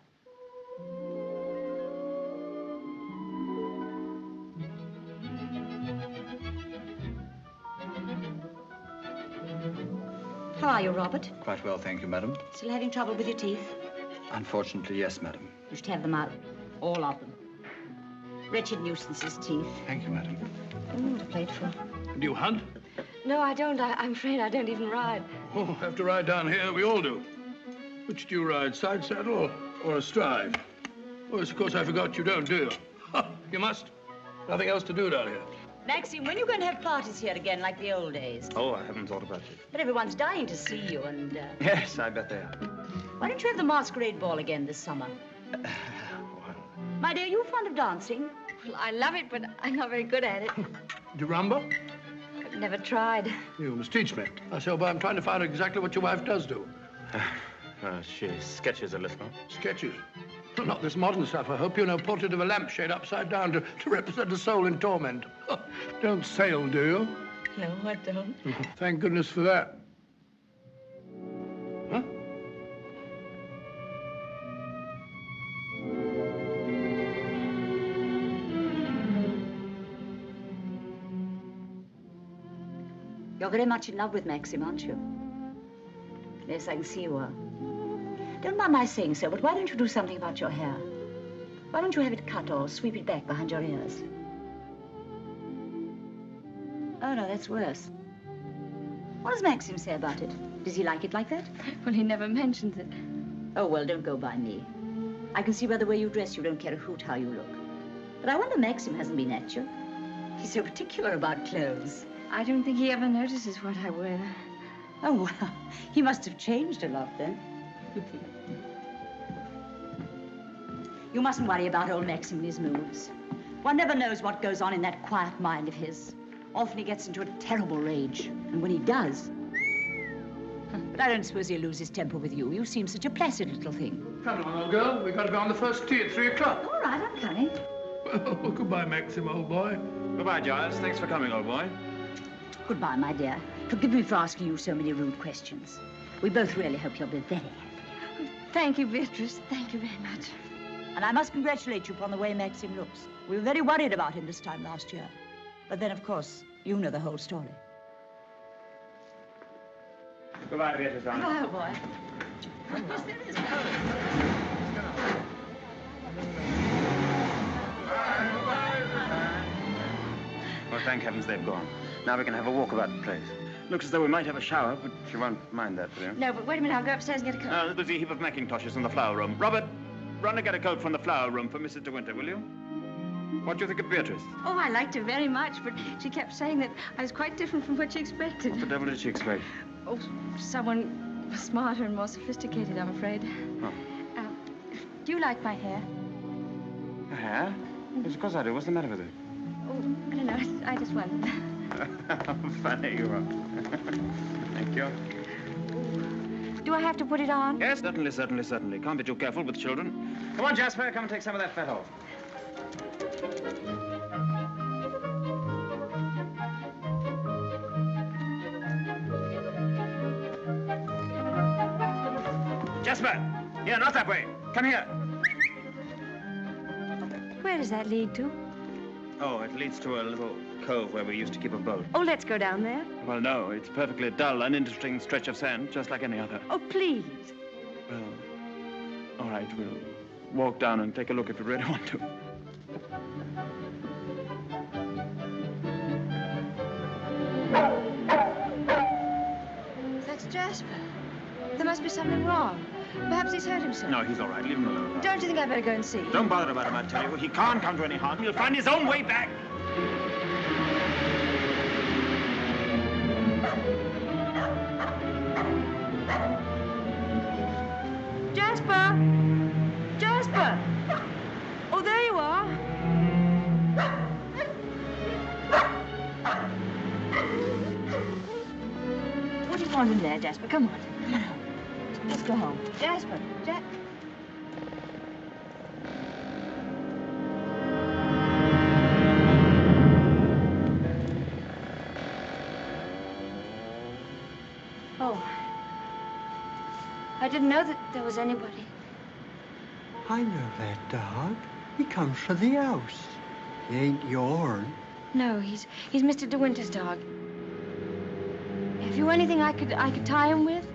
How are you, Robert? Quite well, thank you, madam. Still having trouble with your teeth? Unfortunately, yes, madam. You should have them out. All of them. Wretched nuisances, teeth. Thank you, madam. Oh, the plateful. Do you hunt? No, I don't. I'm afraid I don't even ride. Oh, have to ride down here. We all do. Which do you ride, side saddle or astride? Oh, yes, of course, I forgot you don't, do you? Ha, you must. Nothing else to do down here. Maxim, when are you going to have parties here again like the old days? Oh, I haven't thought about it. But everyone's dying to see you and... Yes, I bet they are. Why don't you have the masquerade ball again this summer? My dear, you fond of dancing? Well, I love it, but I'm not very good at it. Do you rumble? I've never tried. You must teach me. I say, well, I'm trying to find out exactly what your wife does do. She sketches a little. Sketches? Well, not this modern stuff, I hope. You know, portrait of a lampshade upside down to represent a soul in torment. Don't sail, do you? No, I don't. Thank goodness for that. Huh? You're very much in love with Maxim, aren't you? Yes, I can see you are. Don't mind my saying so, but why don't you do something about your hair? Why don't you have it cut or sweep it back behind your ears? Oh, no, that's worse. What does Maxim say about it? Does he like it like that? Well, he never mentions it. Oh, well, don't go by me. I can see by the way you dress you don't care a hoot how you look. But I wonder Maxim hasn't been at you. He's so particular about clothes. I don't think he ever notices what I wear. Oh, well, he must have changed a lot then. You mustn't worry about old Maxim and his moves. One never knows what goes on in that quiet mind of his. Often he gets into a terrible rage. And when he does... But I don't suppose he'll lose his temper with you. You seem such a placid little thing. Come on, old girl. We've got to go on the first tee at 3 o'clock. All right, I'm coming. Well, goodbye, Maxim, old boy. Goodbye, Giles. Thanks for coming, old boy. Goodbye, my dear. Forgive me for asking you so many rude questions. We both really hope you'll be very happy. Thank you, Beatrice. Thank you very much. And I must congratulate you upon the way Maxim looks. We were very worried about him this time last year. But then, of course, you know the whole story. Goodbye, Beatrice, darling. Goodbye, boy. Yes, there is. Well, thank heavens they've gone. Now we can have a walk about the place. Looks as though we might have a shower, but you won't mind that, will you? No, but wait a minute. I'll go upstairs and get a coat. There's a heap of Macintoshes in the flower room. Robert, run and get a coat from the flower room for Mrs. De Winter, will you? What do you think of Beatrice? Oh, I liked her very much, but she kept saying that I was quite different from what she expected. What the devil did she expect? Oh, someone smarter and more sophisticated, I'm afraid. Oh. Do you like my hair? Your hair? Yes, of course I do. What's the matter with it? Oh, I don't know. I just wondered. How funny you are. Thank you. Do I have to put it on? Yes, certainly, certainly, certainly. Can't be too careful with children. Come on, Jasper, come and take some of that fat off. Jasper! Here, not that way. Come here. Where does that lead to? Oh, it leads to a little cove where we used to keep a boat. Oh, let's go down there. Well, no, it's a perfectly dull, uninteresting stretch of sand, just like any other. Oh, please. Well, all right, we'll walk down and take a look if we really want to. That's Jasper. There must be something wrong. Perhaps he's hurt himself. No, he's all right. Leave him alone. Don't you think I'd better go and see? Don't bother about him, I tell you. He can't come to any harm. He'll find his own way back. Jasper! Jasper! Oh, there you are. What do you want in there, Jasper? Come on. Come on home. Let's go home. Jasper. Oh. I didn't know that there was anybody. I know that dog. He comes for the house. He ain't yourn. No, he's Mr. De Winter's dog. Have you anything I could tie him with?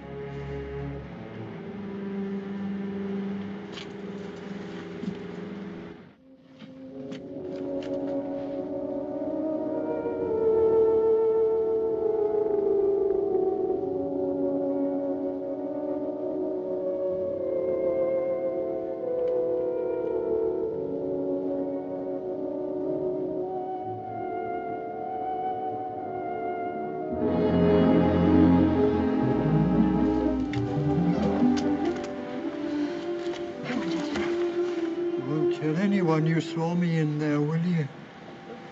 You saw me in there, will you?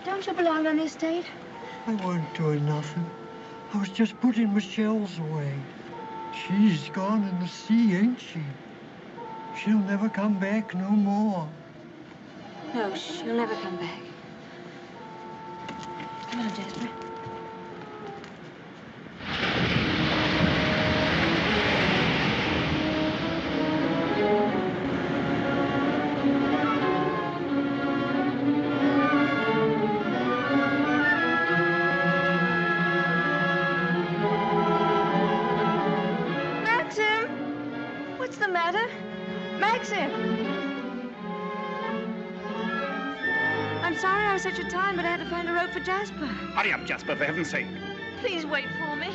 Don't you belong on the estate? I wasn't doing nothing. I was just putting my shells away. She's gone in the sea, ain't she? She'll never come back no more. No, she'll never come back. Come on, Jasper. Such a time, but I had to find a rope for Jasper. Hurry up, Jasper, for heaven's sake. Please wait for me.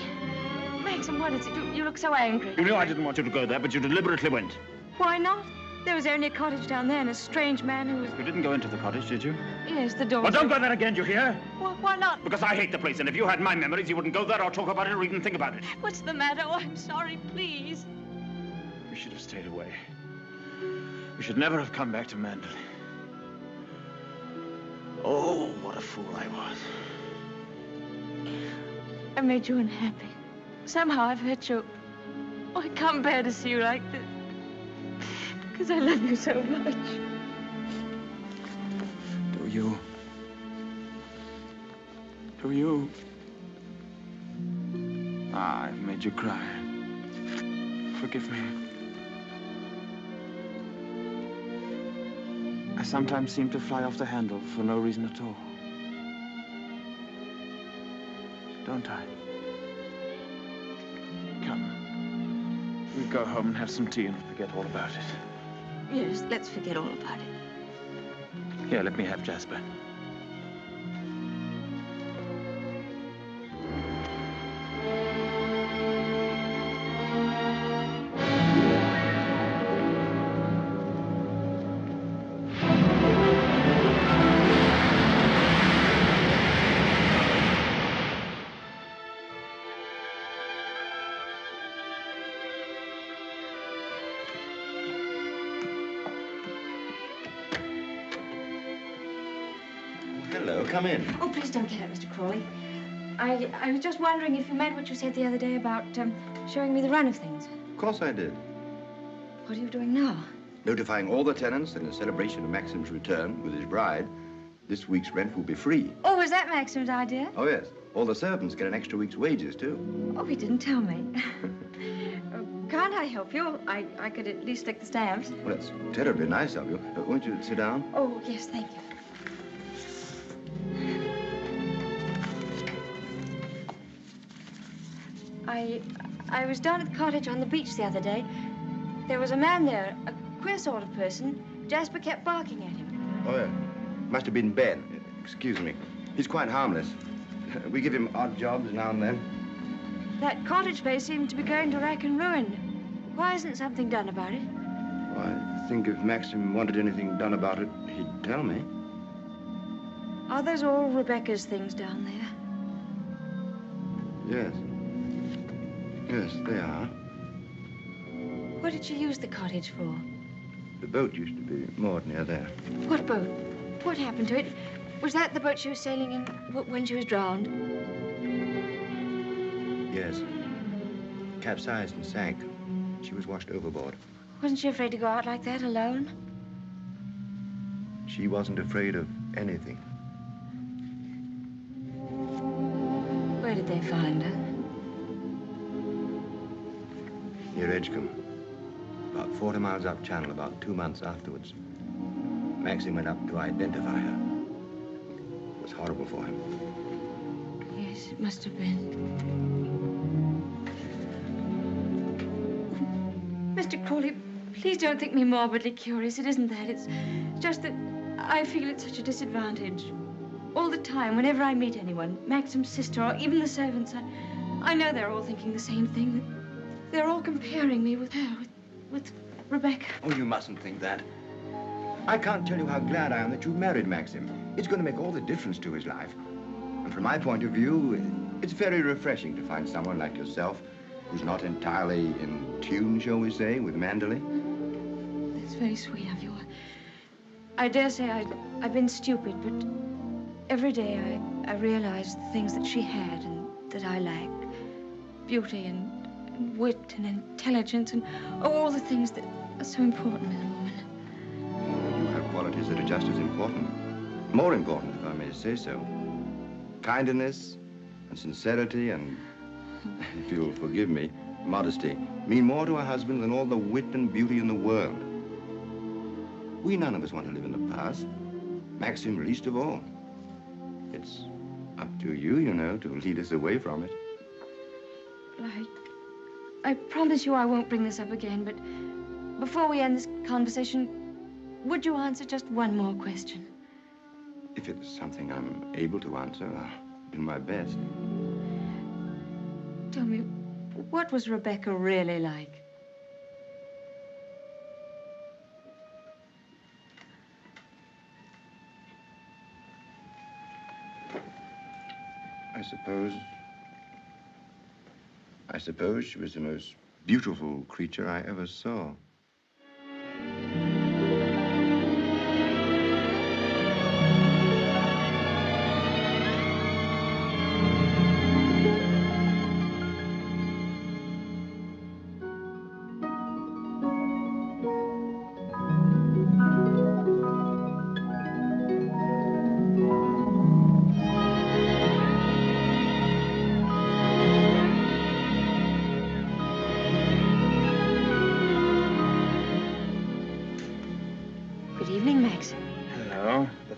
Maxim, what is it? You look so angry. You knew I didn't want you to go there, but you deliberately went. Why not? There was only a cottage down there and a strange man who was... You didn't go into the cottage, did you? Yes, the door... Well, don't go there again, do you hear? Why not? Because I hate the place, and if you had my memories, you wouldn't go there or talk about it or even think about it. What's the matter? Oh, I'm sorry, please. We should have stayed away. We should never have come back to Mandalay. Oh, what a fool I was. I made you unhappy. Somehow I've hurt you. Oh, I can't bear to see you like this. Because I love you so much. Do you? Do you? Ah, I've made you cry. Forgive me. I sometimes seem to fly off the handle for no reason at all. Don't I? Come. We'll go home and have some tea and forget all about it. Yes, let's forget all about it. Here, let me have Jasper. Come in. Oh, please don't get up, Mr. Crawley. I was just wondering if you meant what you said the other day about showing me the run of things. Of course I did. What are you doing now? Notifying all the tenants in the celebration of Maxim's return with his bride, this week's rent will be free. Oh, was that Maxim's idea? Oh, yes. All the servants get an extra week's wages, too. Oh, he didn't tell me. Oh, can't I help you? I could at least lick the stamps. Well, that's terribly nice of you. Won't you sit down? Oh, yes, thank you. I was down at the cottage on the beach the other day. There was a man there, a queer sort of person. Jasper kept barking at him. Oh, yeah. Must have been Ben. Excuse me. He's quite harmless. We give him odd jobs now and then. That cottage place seemed to be going to rack and ruin. Why isn't something done about it? Well, I think if Maxim wanted anything done about it, he'd tell me. Are those all Rebecca's things down there? Yes. Yes, they are. What did she use the cottage for? The boat used to be moored near there. What boat? What happened to it? Was that the boat she was sailing in when she was drowned? Yes. Capsized and sank. She was washed overboard. Wasn't she afraid to go out like that alone? She wasn't afraid of anything. Where did they find her? Near Edgecombe. About 40 miles up channel, about 2 months afterwards. Maxim went up to identify her. It was horrible for him. Yes, it must have been. Mr. Crawley, please don't think me morbidly curious. It isn't that. It's just that I feel it's such a disadvantage. All the time, whenever I meet anyone, Maxim's sister or even the servants, I know they're all thinking the same thing. They're all comparing me with her, with Rebecca. Oh, you mustn't think that. I can't tell you how glad I am that you married Maxim. It's going to make all the difference to his life. And from my point of view, it's very refreshing to find someone like yourself who's not entirely in tune, shall we say, with Manderley. That's very sweet of you. I dare say I've been stupid, but every day I realize the things that she had and that I lacked. Beauty and wit and intelligence and all the things that are so important in a woman. Oh, you have qualities that are just as important. More important, if I may say so. Kindness and sincerity and, if you'll forgive me, modesty mean more to a husband than all the wit and beauty in the world. We none of us want to live in the past. Maxim least of all. It's up to you, you know, to lead us away from it. I promise you I won't bring this up again, but before we end this conversation, would you answer just one more question? If it's something I'm able to answer, I'll do my best. Tell me, what was Rebecca really like? I suppose she was the most beautiful creature I ever saw.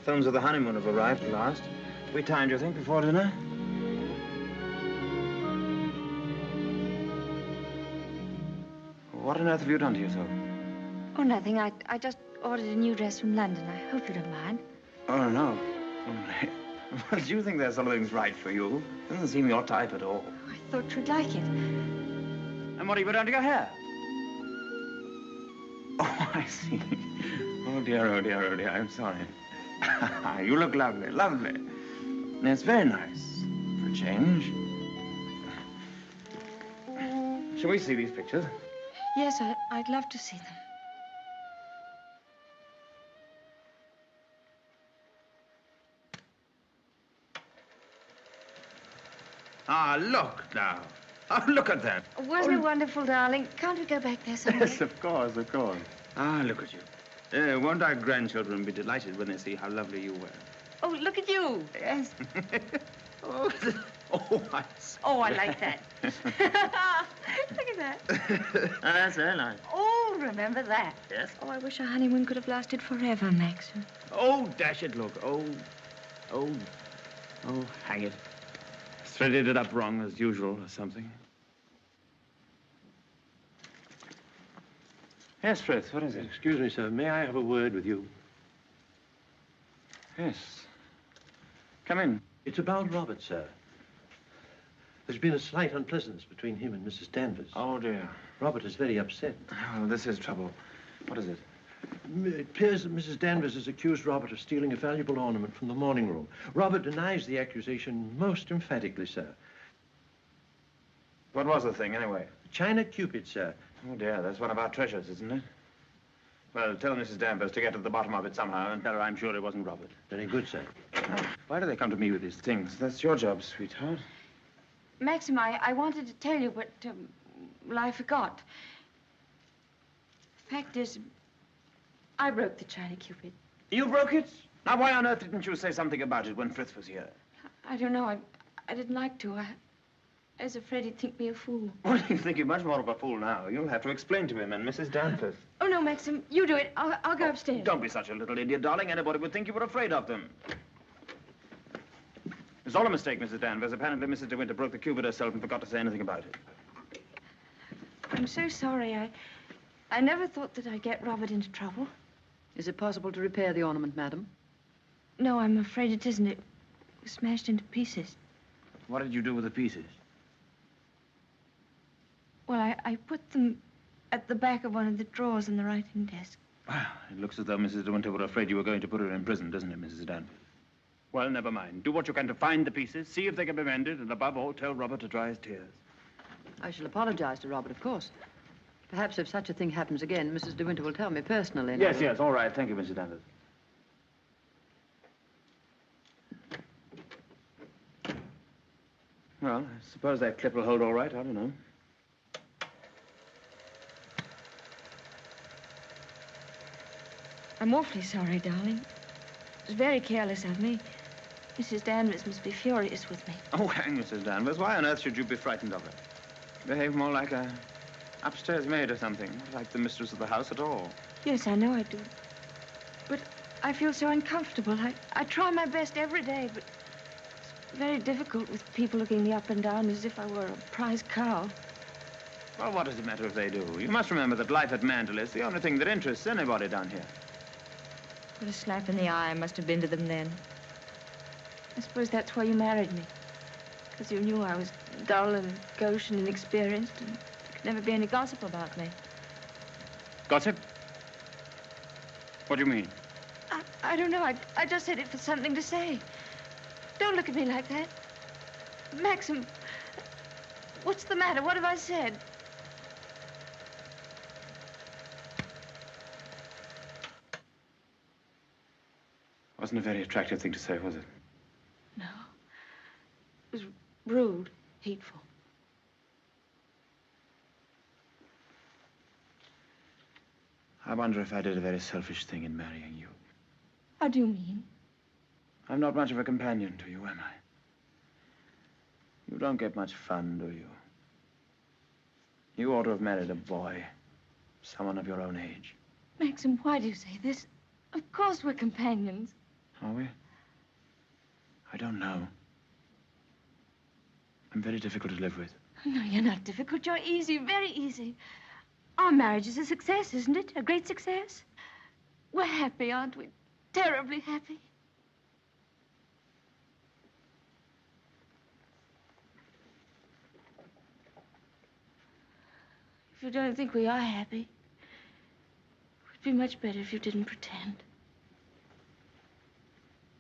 Films of the honeymoon have arrived at last. We timed, you think, before dinner? What on earth have you done to yourself? Oh, nothing. I just ordered a new dress from London. I hope you don't mind. Oh, no. Well, do you think there's something's right for you? Doesn't seem your type at all. Oh, I thought you'd like it. And what have you done to your hair? Oh, I see. Oh, dear, oh, dear, oh, dear. I'm sorry. You look lovely, lovely. And it's very nice for a change. Shall we see these pictures? Yes, I'd love to see them. Ah, look now. Oh, look at that. Wasn't it wonderful, darling? Can't we go back there somewhere? Yes, of course, of course. Ah, look at you. Won't our grandchildren be delighted when they see how lovely you were? Oh, look at you. Yes. I Oh, I like that. Look at that. That's very nice. Oh, remember that. Yes? Oh, I wish our honeymoon could have lasted forever, Maxim. Oh, dash it, look. Oh, hang it. Threaded it up wrong, as usual, or something. Yes, Frith, what is it? Excuse me, sir. May I have a word with you? Yes. Come in. It's about Robert, sir. There's been a slight unpleasantness between him and Mrs. Danvers. Oh, dear. Robert is very upset. Oh, this is trouble. What is it? It appears that Mrs. Danvers has accused Robert of stealing a valuable ornament from the morning room. Robert denies the accusation most emphatically, sir. What was the thing, anyway? China Cupid, sir. Oh, dear, that's one of our treasures, isn't it? Well, tell Mrs. Danvers to get to the bottom of it somehow and tell her I'm sure it wasn't Robert. Very good, sir. Why do they come to me with these things? That's your job, sweetheart. Maxim, I wanted to tell you, but, well, I forgot. The fact is, I broke the China Cupid. You broke it? Now, why on earth didn't you say something about it when Frith was here? I don't know. I didn't like to. I was afraid he'd think me a fool. Well, you think you're much more of a fool now. You'll have to explain to him and Mrs. Danvers. Oh, no, Maxim, you do it. I'll go upstairs. Don't be such a little idiot, darling. Anybody would think you were afraid of them. It's all a mistake, Mrs. Danvers. Apparently, Mrs. De Winter broke the cupid herself and forgot to say anything about it. I'm so sorry. I never thought that I'd get Robert into trouble. Is it possible to repair the ornament, madam? No, I'm afraid it isn't. It was smashed into pieces. What did you do with the pieces? Well, I put them at the back of one of the drawers in the writing desk. Well, it looks as though Mrs. De Winter were afraid you were going to put her in prison, doesn't it, Mrs. Danvers? Well, never mind. Do what you can to find the pieces, see if they can be mended, and above all, tell Robert to dry his tears. I shall apologize to Robert, of course. Perhaps if such a thing happens again, Mrs. De Winter will tell me personally. Yes, yes, all right. Thank you, Mrs. Danvers. Well, I suppose that clip will hold all right. I don't know. I'm awfully sorry, darling. It was very careless of me. Mrs. Danvers must be furious with me. Oh, hang Mrs. Danvers. Why on earth should you be frightened of her? Behave more like a upstairs maid or something. Not like the mistress of the house at all. Yes, I know I do. But I feel so uncomfortable. I try my best every day, but it's very difficult with people looking me up and down as if I were a prize cow. Well, what does it matter if they do? You must remember that life at Mandel is the only thing that interests anybody down here. What a slap in the eye I must have been to them then. I suppose that's why you married me. Because you knew I was dull and gauche and inexperienced, and there could never be any gossip about me. Gossip? What do you mean? I don't know. I just said it for something to say. Don't look at me like that. Maxim, what's the matter? What have I said? Wasn't a very attractive thing to say, was it? No. It was rude, hateful. I wonder if I did a very selfish thing in marrying you. How do you mean? I'm not much of a companion to you, am I? You don't get much fun, do you? You ought to have married a boy. Someone of your own age. Maxim, why do you say this? Of course we're companions. Are we? I don't know. I'm very difficult to live with. No, you're not difficult. You're easy, very easy. Our marriage is a success, isn't it? A great success? We're happy, aren't we? Terribly happy. If you don't think we are happy, it would be much better if you didn't pretend.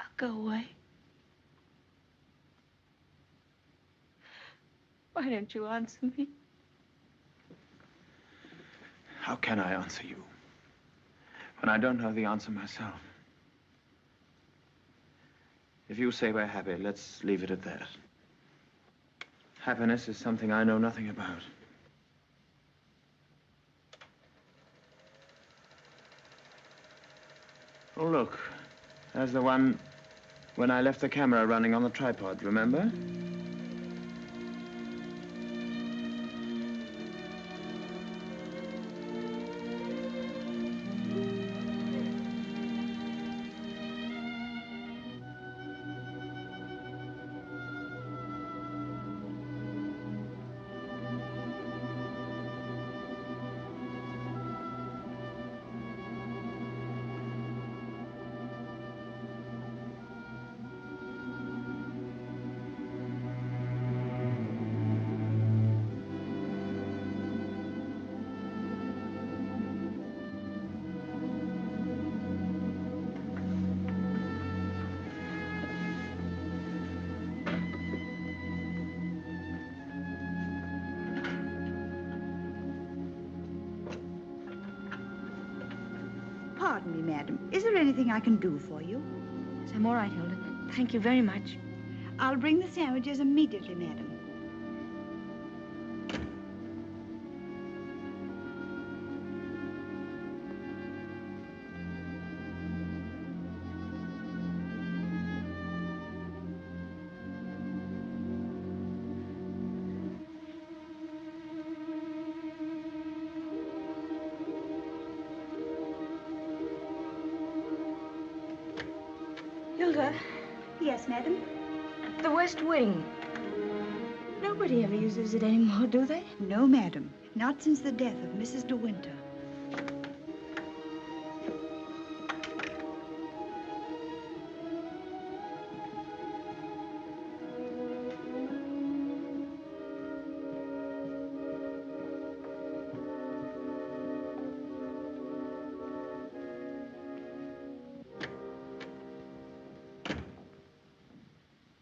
I'll go away. Why don't you answer me? How can I answer you when I don't know the answer myself? If you say we're happy, let's leave it at that. Happiness is something I know nothing about. Oh, look. There's the one when I left the camera running on the tripod, remember? pardon me, madam. Is there anything I can do for you? Yes, I'm all right, Hilda. Thank you very much. I'll bring the sandwiches immediately, madam. Hilda? Yes, madam? The West Wing. Nobody ever uses it anymore, do they? No, madam. Not since the death of Mrs. De Winter.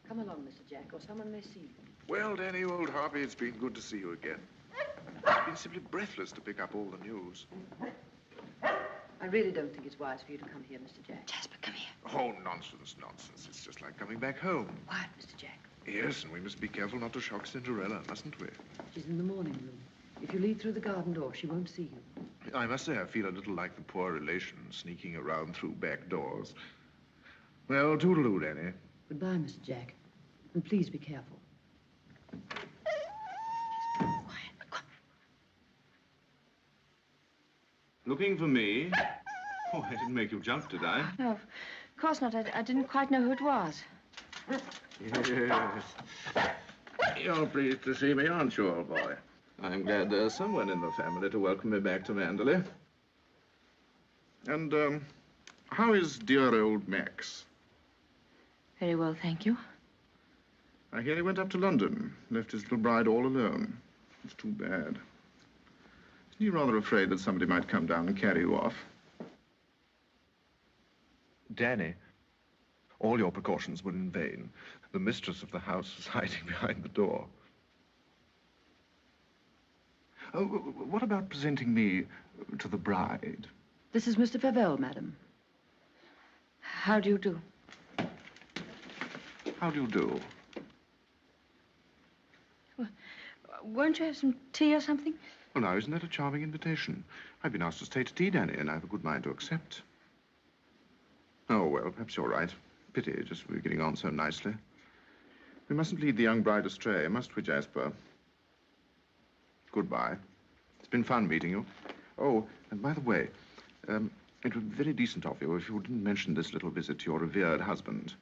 Come along, Mr. Jack, or someone may see you. Well, Danny, old Harvey, it's been good to see you again. It's been simply breathless to pick up all the news. I really don't think it's wise for you to come here, Mr. Jack. Jasper, come here. Oh, nonsense, nonsense. It's just like coming back home. Quiet, Mr. Jack. Yes, and we must be careful not to shock Cinderella, mustn't we? She's in the morning room. If you leave through the garden door, she won't see you. I must say I feel a little like the poor relation sneaking around through back doors. Well, toodaloo, Danny. Goodbye, Mr. Jack. And please be careful. Looking for me? Oh, I didn't make you jump, did I? No, of course not. I didn't quite know who it was. Yes. You're pleased to see me, aren't you, old boy? I'm glad there's someone in the family to welcome me back to Manderley. And, how is dear old Max? Very well, thank you. I hear he went up to London, left his little bride all alone. It's too bad. Isn't he rather afraid that somebody might come down and carry you off? Danny, all your precautions were in vain. The mistress of the house was hiding behind the door. Oh, what about presenting me to the bride? This is Mr. Favell, madam. How do you do? How do you do? Well, won't you have some tea or something? Well, now, isn't that a charming invitation? I've been asked to stay to tea, Danny, and I have a good mind to accept. Oh, well, perhaps you're right. Pity, just we're getting on so nicely. We mustn't lead the young bride astray, must we, Jasper? Goodbye. It's been fun meeting you. Oh, and by the way, it would be very decent of you if you didn't mention this little visit to your revered husband.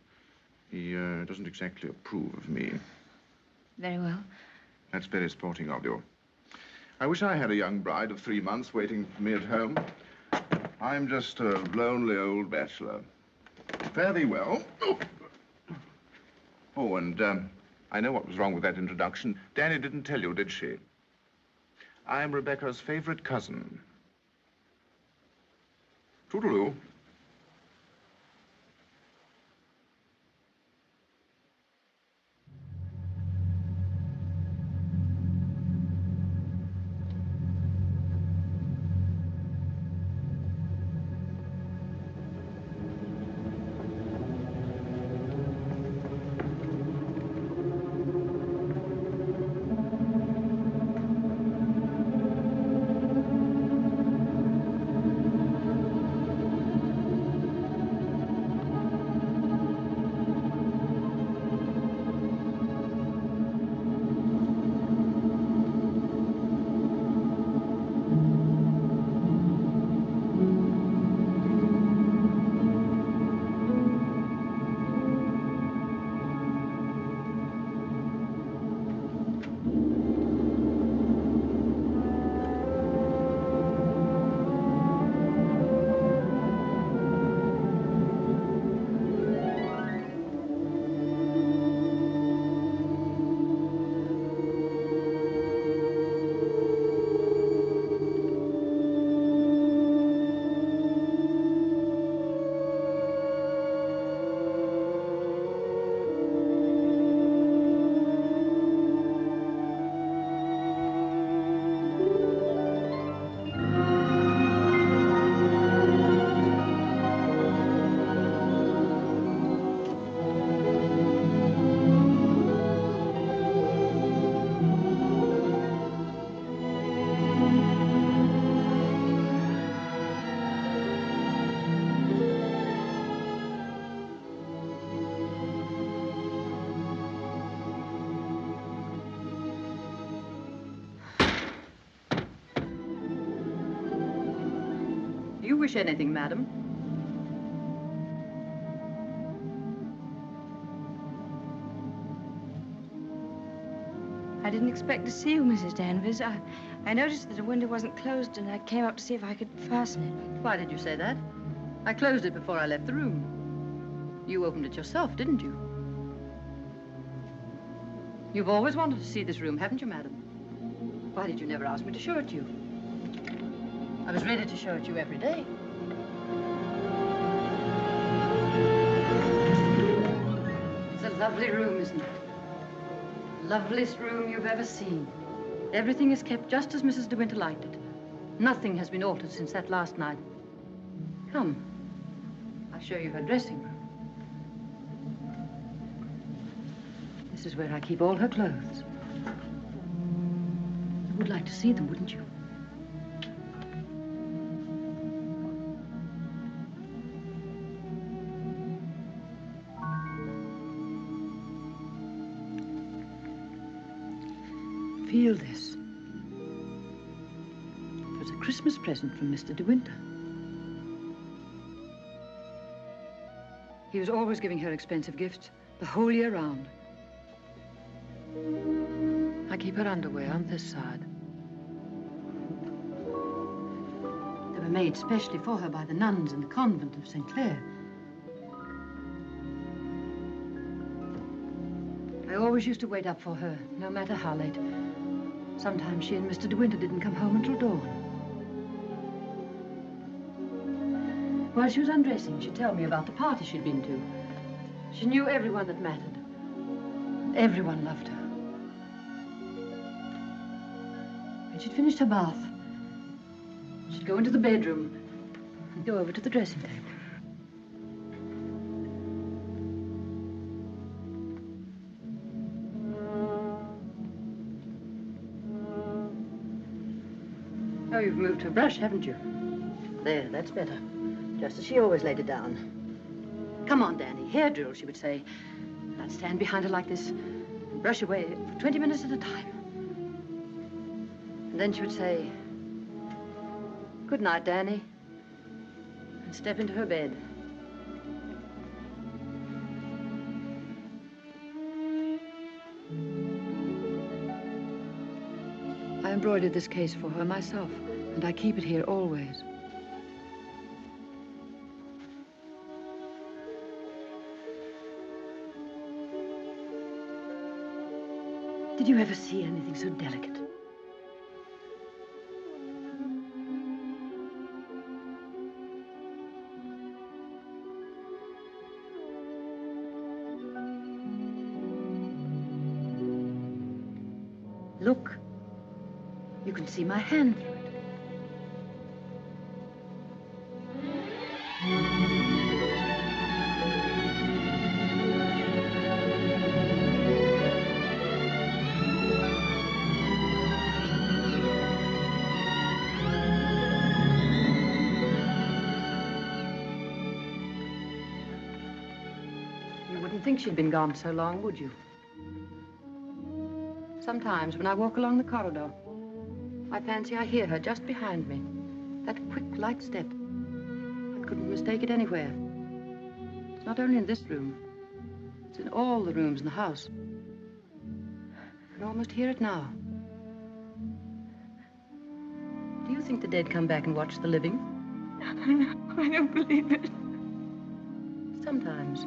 He doesn't exactly approve of me. Very well. That's very sporting of you. I wish I had a young bride of 3 months waiting for me at home. I'm just a lonely old bachelor. Fare thee well. Oh, and I know what was wrong with that introduction. Danny didn't tell you, did she? I'm Rebecca's favorite cousin. Toodaloo. wish anything, madam? I didn't expect to see you, Mrs. Danvers. I noticed that the window wasn't closed, and I came up to see if I could fasten it. Why did you say that? I closed it before I left the room. You opened it yourself, didn't you? You've always wanted to see this room, haven't you, madam? Why did you never ask me to show it to you? I was ready to show it to you every day. It's a lovely room, isn't it? Loveliest room you've ever seen. Everything is kept just as Mrs. De Winter liked it. Nothing has been altered since that last night. Come, I'll show you her dressing room. This is where I keep all her clothes. You would like to see them, wouldn't you? Feel this. It was a Christmas present from Mr. De Winter. He was always giving her expensive gifts the whole year round. I keep her underwear on this side. They were made specially for her by the nuns in the convent of St. Clair. I always used to wait up for her, no matter how late. Sometimes she and Mr. De Winter didn't come home until dawn. While she was undressing, she'd tell me about the party she'd been to. She knew everyone that mattered. Everyone loved her. When she'd finished her bath, she'd go into the bedroom and go over to the dressing table. Oh, you've moved her brush, haven't you? There, that's better. Just as she always laid it down. Come on, Danny. Hair drill, she would say. I'd stand behind her like this and brush away for 20 minutes at a time. And then she would say, "Good night, Danny," and step into her bed. I embroidered this case for her myself, and I keep it here always. Did you ever see anything so delicate? Look. You can see my hand through it. You wouldn't think she'd been gone so long, would you? Sometimes when I walk along the corridor, I fancy I hear her just behind me. That quick, light step. I couldn't mistake it anywhere. It's not only in this room. It's in all the rooms in the house. I can almost hear it now. Do you think the dead come back and watch the living? I don't believe it. Sometimes.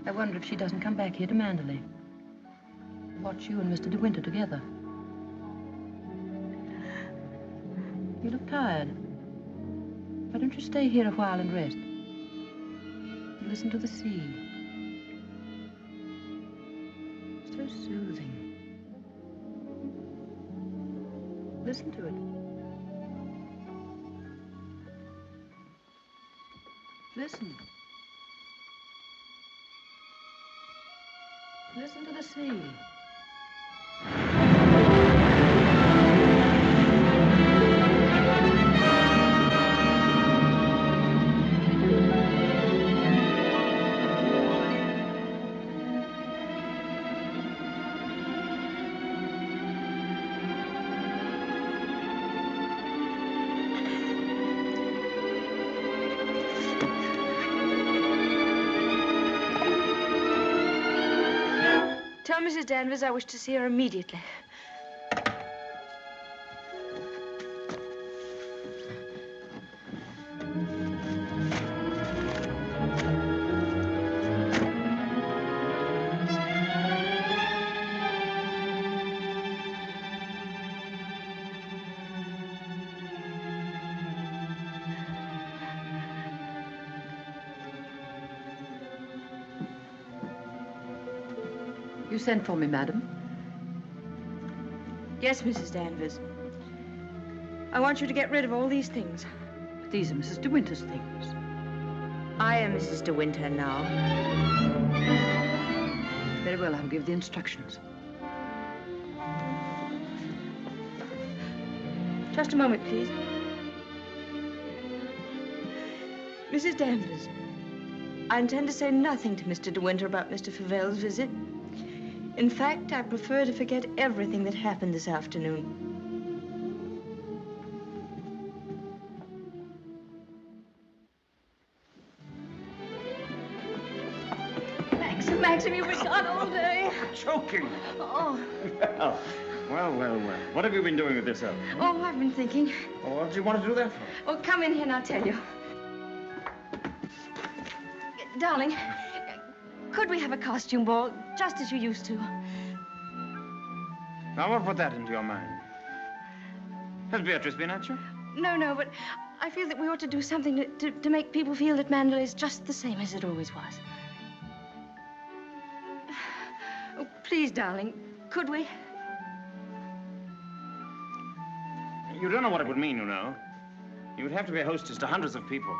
I wonder if she doesn't come back here to Manderley. Watch you and Mr. De Winter together. You look tired. Why don't you stay here a while and rest? And listen to the sea. So soothing. Listen to it. Listen. Listen to the sea. Mrs. Danvers, I wish to see her immediately. You sent for me, madam? Yes, Mrs. Danvers. I want you to get rid of all these things. But these are Mrs. De Winter's things. I am Mrs. De Winter now. Very well, I'll give the instructions. Just a moment, please. Mrs. Danvers, I intend to say nothing to Mr. De Winter about Mr. Favel's visit. In fact, I prefer to forget everything that happened this afternoon. Maxim, you've been gone all day. Choking. Oh. Well. What have you been doing with yourself? Oh, I've been thinking. Well, what do you want to do that for? Oh, come in here and I'll tell you. Darling, could we have a costume ball, just as you used to? Now, what put that into your mind? Has Beatrice been at you? No, but I feel that we ought to do something to make people feel that Mandalay is just the same as it always was. Oh, please, darling, could we? You don't know what it would mean, you know. You would have to be a hostess to hundreds of people.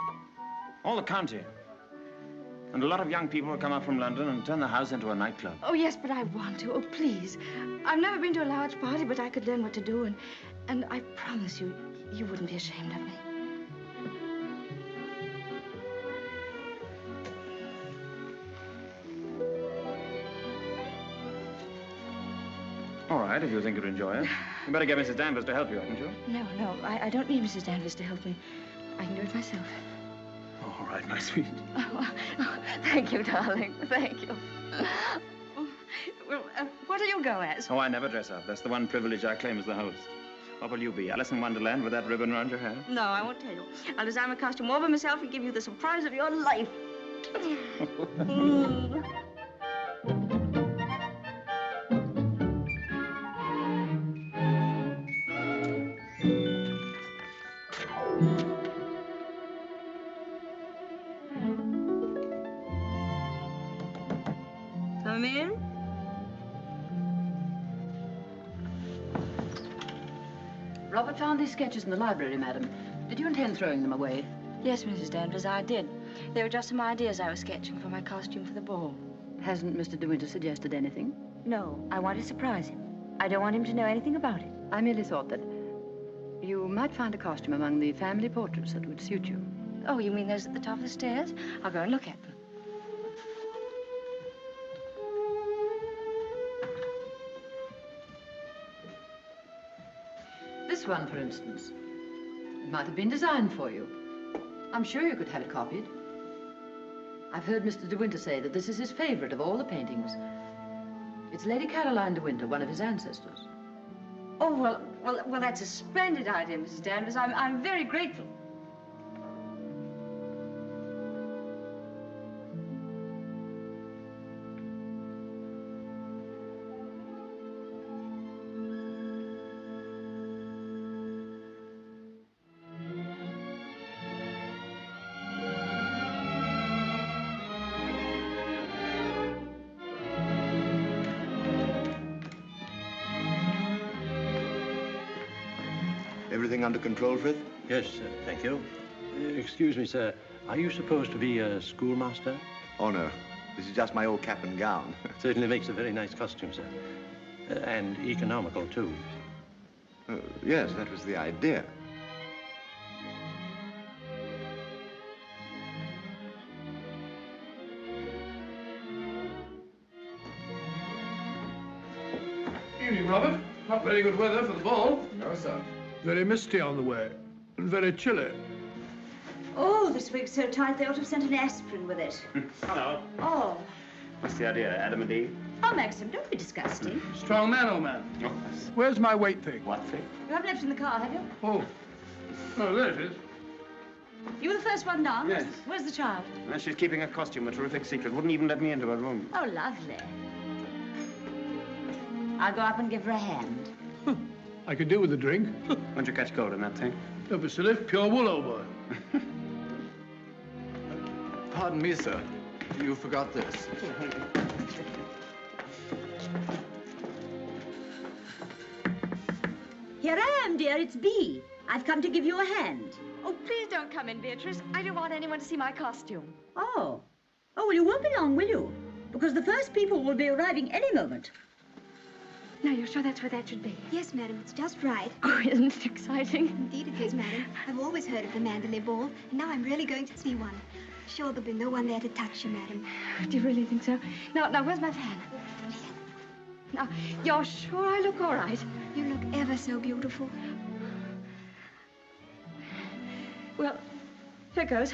All the county. And a lot of young people will come up from London and turn the house into a nightclub. Oh, yes, but I want to. Oh, please. I've never been to a large party, but I could learn what to do, and I promise you, you wouldn't be ashamed of me. All right, if you think you'd enjoy it. You better get Mrs. Danvers to help you, hadn't you? No, I don't need Mrs. Danvers to help me. I can do it myself. All right, my sweet. Oh, thank you, darling. Thank you. Well, what do you go as? Oh, I never dress up. That's the one privilege I claim as the host. What will you be, Alice in Wonderland with that ribbon around your hair? No, I won't tell you. I'll design a costume all by myself and give you the surprise of your life. Come in. Robert found these sketches in the library, madam. Did you intend throwing them away? Yes, Mrs. Danvers, I did. They were just some ideas I was sketching for my costume for the ball. Hasn't Mr. De Winter suggested anything? No, I want to surprise him. I don't want him to know anything about it. I merely thought that you might find a costume among the family portraits that would suit you. Oh, you mean those at the top of the stairs? I'll go and look at them. This one, for instance. It might have been designed for you. I'm sure you could have it copied. I've heard Mr. De Winter say that this is his favorite of all the paintings. It's Lady Caroline De Winter, one of his ancestors. Oh, well, that's a splendid idea, Mrs. Danvers. I'm very grateful. Everything under control, Frith? Yes, thank you. Excuse me, sir. Are you supposed to be a schoolmaster? Oh, no. This is just my old cap and gown. Certainly makes a very nice costume, sir. And economical, too. Yes, that was the idea. Evening, Robert. Not very good weather for the ball. No, sir. Very misty on the way, and very chilly. Oh, this wig's so tight they ought to have sent an aspirin with it. Hello. Oh. What's the idea, Adam and Eve? Oh, Maxim, don't be disgusting. Strong man, old man. Oh. Where's my weight thing? What thing? You haven't left it in the car, have you? Oh. Oh, there it is. You were the first one down? Yes. Where's the child? Well, she's keeping her costume a terrific secret. Wouldn't even let me into her room. Oh, lovely. I'll go up and give her a hand. I could do with a drink. Won't you catch cold in that thing? Don't be silly. Pure wool, old boy. Pardon me, sir. You forgot this. Here I am, dear. It's Bee. I've come to give you a hand. Oh, please don't come in, Beatrice. I don't want anyone to see my costume. Oh. Oh, well, you won't be long, will you? Because the first people will be arriving any moment. Now, you're sure that's where that should be? Yes, madam, it's just right. Oh, isn't it exciting? Indeed it is, madam. I've always heard of the Mandalay Ball, and now I'm really going to see one. Sure, there'll be no one there to touch you, madam. Do you really think so? Now, where's my fan? Now, you're sure I look all right? You look ever so beautiful. Well, here goes.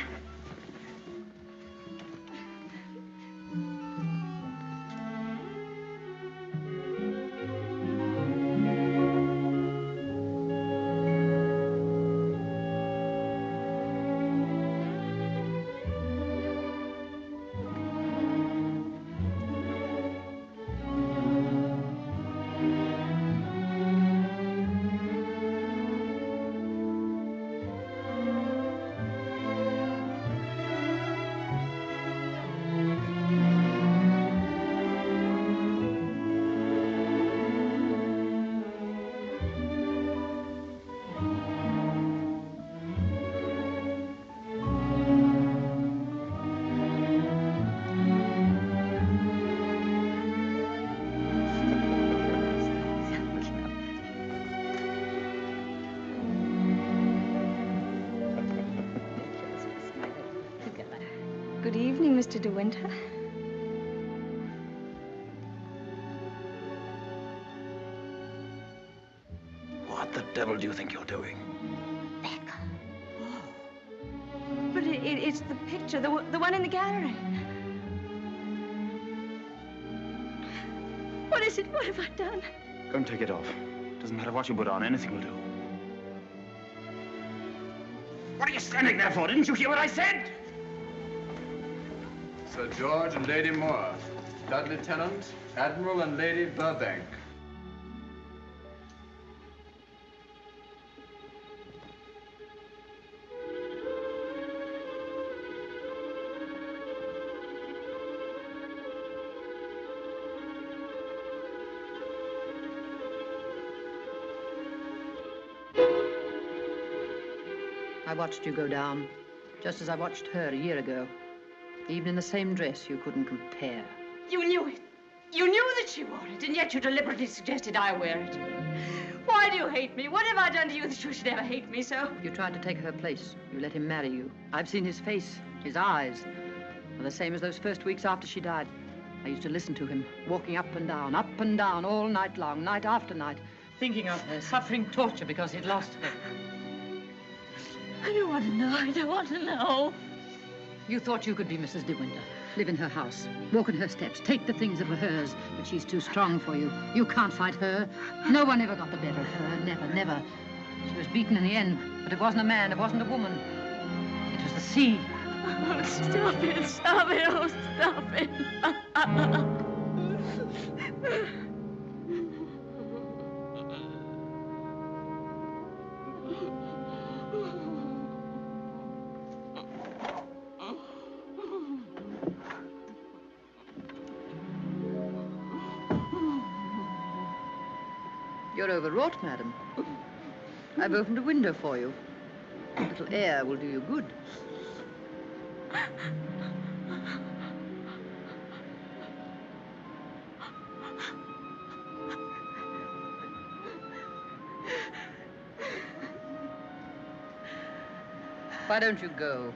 Good evening, Mr. De Winter. What the devil do you think you're doing? But it's the picture, the one in the gallery. What is it? What have I done? Go and take it off. Doesn't matter what you put on, anything will do. What are you standing there for? Didn't you hear what I said? Sir George and Lady Moore, Dudley Tennant, Admiral and Lady Burbank. I watched you go down, just as I watched her a year ago. Even in the same dress, you couldn't compare. You knew it. You knew that she wore it, and yet you deliberately suggested I wear it. Why do you hate me? What have I done to you that you should ever hate me so? You tried to take her place. You let him marry you. I've seen his face, his eyes. They're the same as those first weeks after she died. I used to listen to him, walking up and down, all night long, night after night, thinking of her, suffering torture because he'd lost her. I don't want to know. I don't want to know. You thought you could be Mrs. De Winter, live in her house, walk in her steps, take the things that were hers, but she's too strong for you. You can't fight her. No one ever got the better of her, never, never. She was beaten in the end, but it wasn't a man, it wasn't a woman. It was the sea. Oh, stop it, oh, stop it. You're overwrought, madam. I've opened a window for you. A little air will do you good. Why don't you go?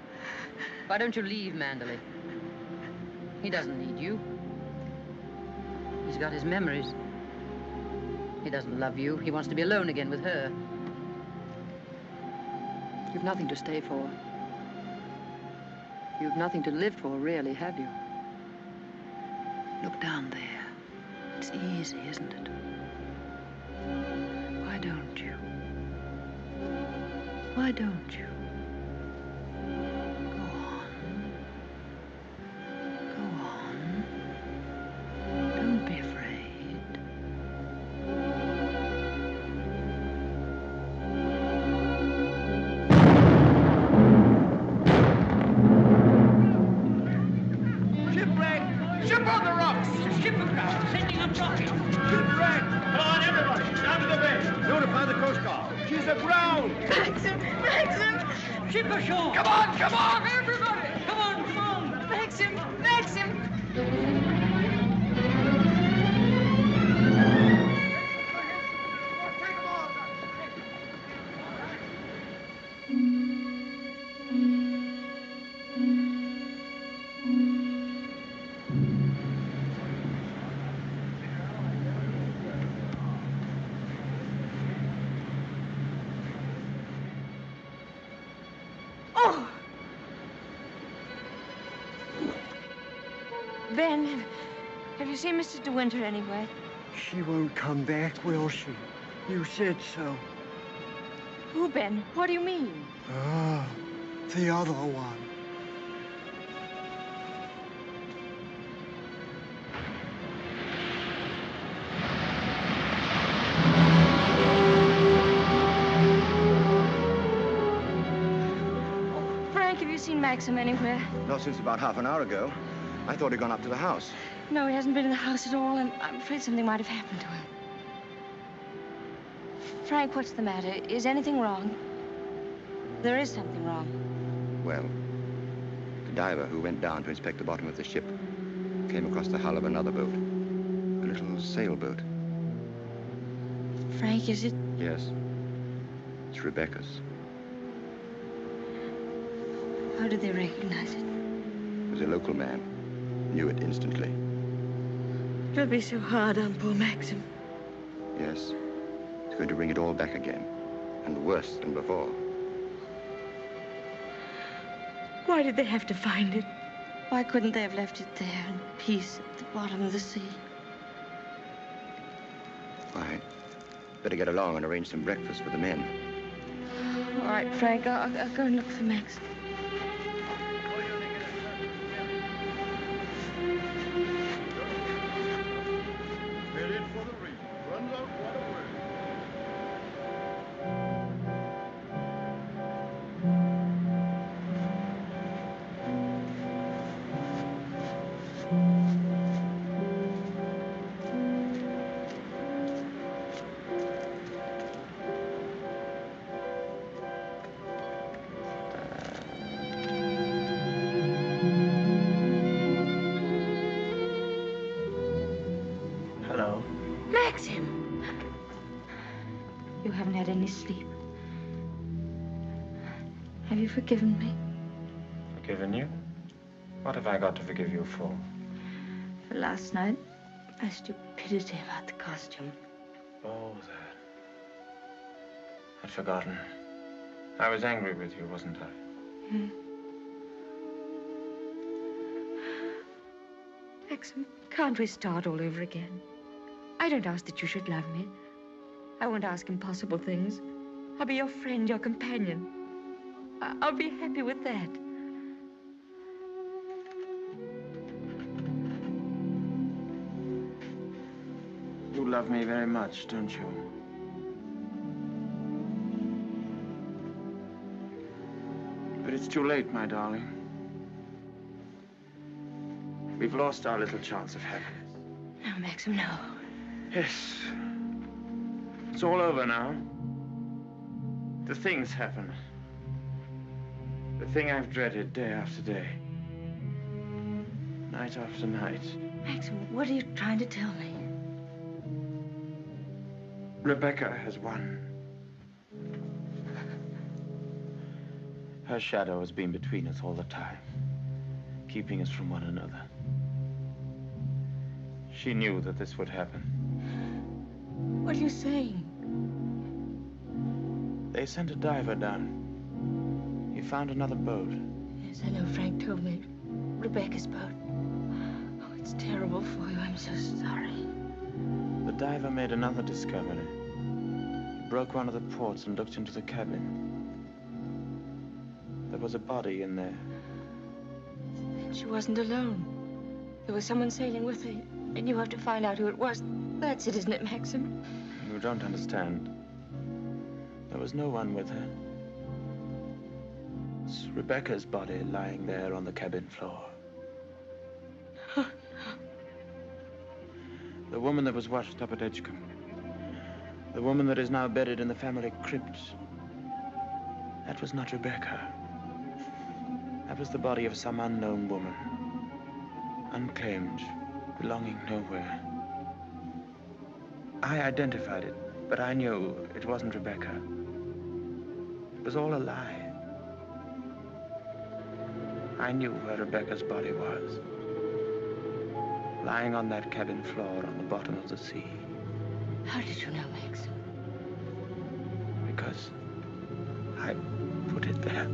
Why don't you leave Mandalay? He doesn't need you. He's got his memories. He doesn't love you. He wants to be alone again with her. You've nothing to stay for. You've nothing to live for, really, have you? Look down there. It's easy, isn't it? Why don't you? Why don't you? Go on. Go on. Don't be afraid. Shipwreck! Ship on the rocks! Ship aground! Sending up rocket! Shipwreck! Come on, everybody! Down to the bay! Notify the Coast Guard! She's aground! Maxim! Maxim! Ship ashore! Come on, everybody! Come on! Maxim! Maxim! Oh! Ben, have you seen Mr. De Winter anywhere? She won't come back, will she? You said so. Who, Ben? What do you mean? Ah, the other one. Frank, have you seen Maxim anywhere? Not since about half an hour ago. I thought he'd gone up to the house. No, he hasn't been in the house at all, and I'm afraid something might have happened to him. Frank, what's the matter? Is anything wrong? There is something wrong. Well, the diver who went down to inspect the bottom of the ship came across the hull of another boat. A little sailboat. Frank, is it? Yes. It's Rebecca's. How did they recognize it? It was a local man. Knew it instantly. It'll be so hard on poor Maxim. Yes. It's going to bring it all back again. And worse than before. Why did they have to find it? Why couldn't they have left it there in peace at the bottom of the sea? Why, better get along and arrange some breakfast for the men. All right, Frank, I'll go and look for Maxim. Maxim! You haven't had any sleep. Have you forgiven me? Forgiven you? What have I got to forgive you for? For last night, my stupidity about the costume. Oh, that. I'd forgotten. I was angry with you, wasn't I? Hmm. Maxim, can't we start all over again? I don't ask that you should love me. I won't ask impossible things. I'll be your friend, your companion. I'll be happy with that. You love me very much, don't you? But it's too late, my darling. We've lost our little chance of happiness. No, Maxim, no. Yes. It's all over now. The thing's happened. The thing I've dreaded day after day. Night after night. Maxim, what are you trying to tell me? Rebecca has won. Her shadow has been between us all the time, keeping us from one another. She knew that this would happen. What are you saying? They sent a diver down. He found another boat. Yes, I know. Frank told me. Rebecca's boat. Oh, it's terrible for you. I'm so sorry. The diver made another discovery. He broke one of the ports and looked into the cabin. There was a body in there. She wasn't alone. There was someone sailing with her, and you have to find out who it was. That's it, isn't it, Maxim? You don't understand. There was no one with her. It's Rebecca's body lying there on the cabin floor. The woman that was washed up at Edgecombe. The woman that is now buried in the family crypt. That was not Rebecca. That was the body of some unknown woman. Unclaimed, belonging nowhere. I identified it, but I knew it wasn't Rebecca. It was all a lie. I knew where Rebecca's body was. Lying on that cabin floor on the bottom of the sea. How did you know, Max? Because I put it there.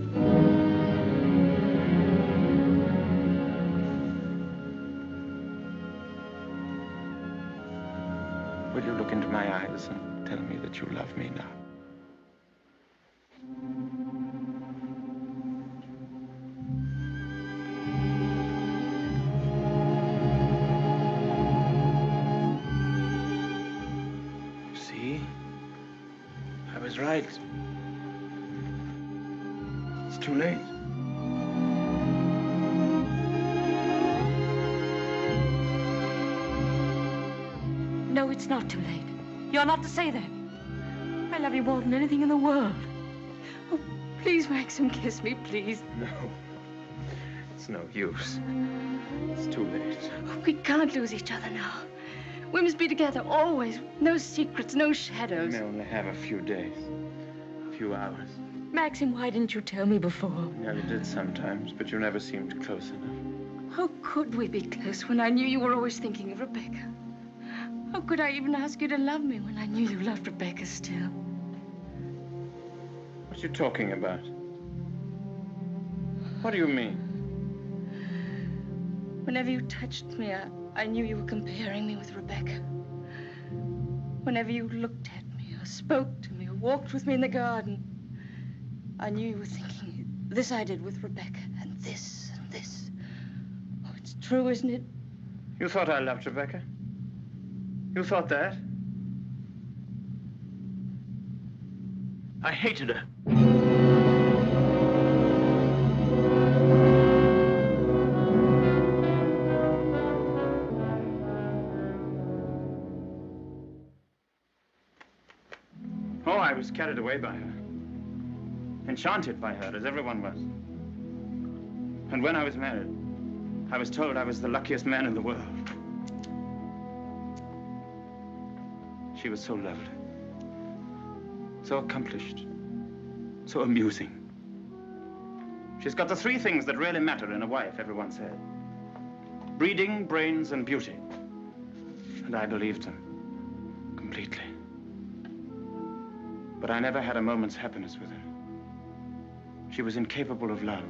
Will you look into my eyes and tell me that you love me now? See? I was right. It's too late. No, it's not too late. You're not to say that. I love you more than anything in the world. Oh, please, Maxim, kiss me, please. No. It's no use. It's too late. Oh, we can't lose each other now. We must be together always. No secrets, no shadows. We may only have a few days. A few hours. Maxim, why didn't you tell me before? Yeah, you did sometimes, but you never seemed close enough. How could we be close when I knew you were always thinking of Rebecca? How could I even ask you to love me when I knew you loved Rebecca still? What are you talking about? What do you mean? Whenever you touched me, I knew you were comparing me with Rebecca. Whenever you looked at me, or spoke to me, or walked with me in the garden, I knew you were thinking, this I did with Rebecca, and this, and this. Oh, it's true, isn't it? You thought I loved Rebecca? You thought that? I hated her. Oh, I was carried away by her. Enchanted by her, as everyone was. And when I was married, I was told I was the luckiest man in the world. She was so lovely, so accomplished, so amusing. She's got the three things that really matter in a wife, everyone said. Breeding, brains, and beauty. And I believed them completely. But I never had a moment's happiness with her. She was incapable of love,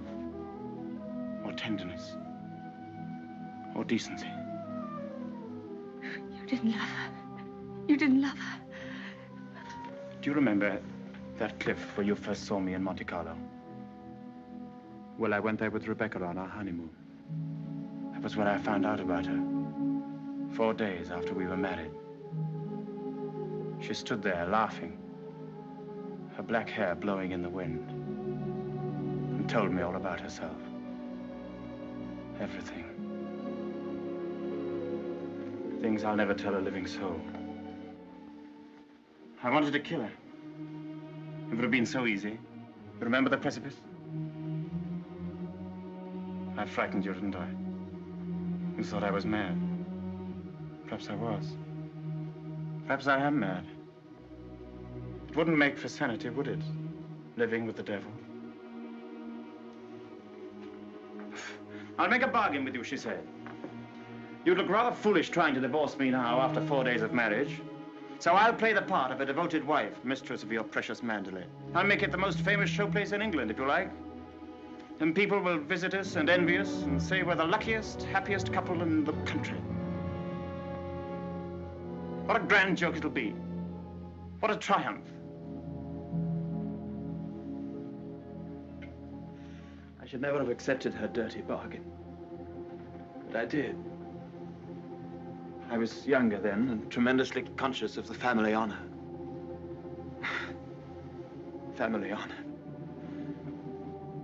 or tenderness, or decency. You didn't love her. You didn't love her. Do you remember that cliff where you first saw me in Monte Carlo? Well, I went there with Rebecca on our honeymoon. That was when I found out about her. 4 days after we were married. She stood there laughing, her black hair blowing in the wind, and told me all about herself. Everything. Things I'll never tell a living soul. I wanted to kill her. It would have been so easy. You remember the precipice? I frightened you, didn't I? You thought I was mad. Perhaps I was. Perhaps I am mad. It wouldn't make for sanity, would it? Living with the devil. I'll make a bargain with you, she said. You'd look rather foolish trying to divorce me now after 4 days of marriage. So I'll play the part of a devoted wife, mistress of your precious Mandalay. I'll make it the most famous showplace in England, if you like. And people will visit us and envy us and say we're the luckiest, happiest couple in the country. What a grand joke it'll be. What a triumph. I should never have accepted her dirty bargain. But I did. I was younger then and tremendously conscious of the family honor. Family honor.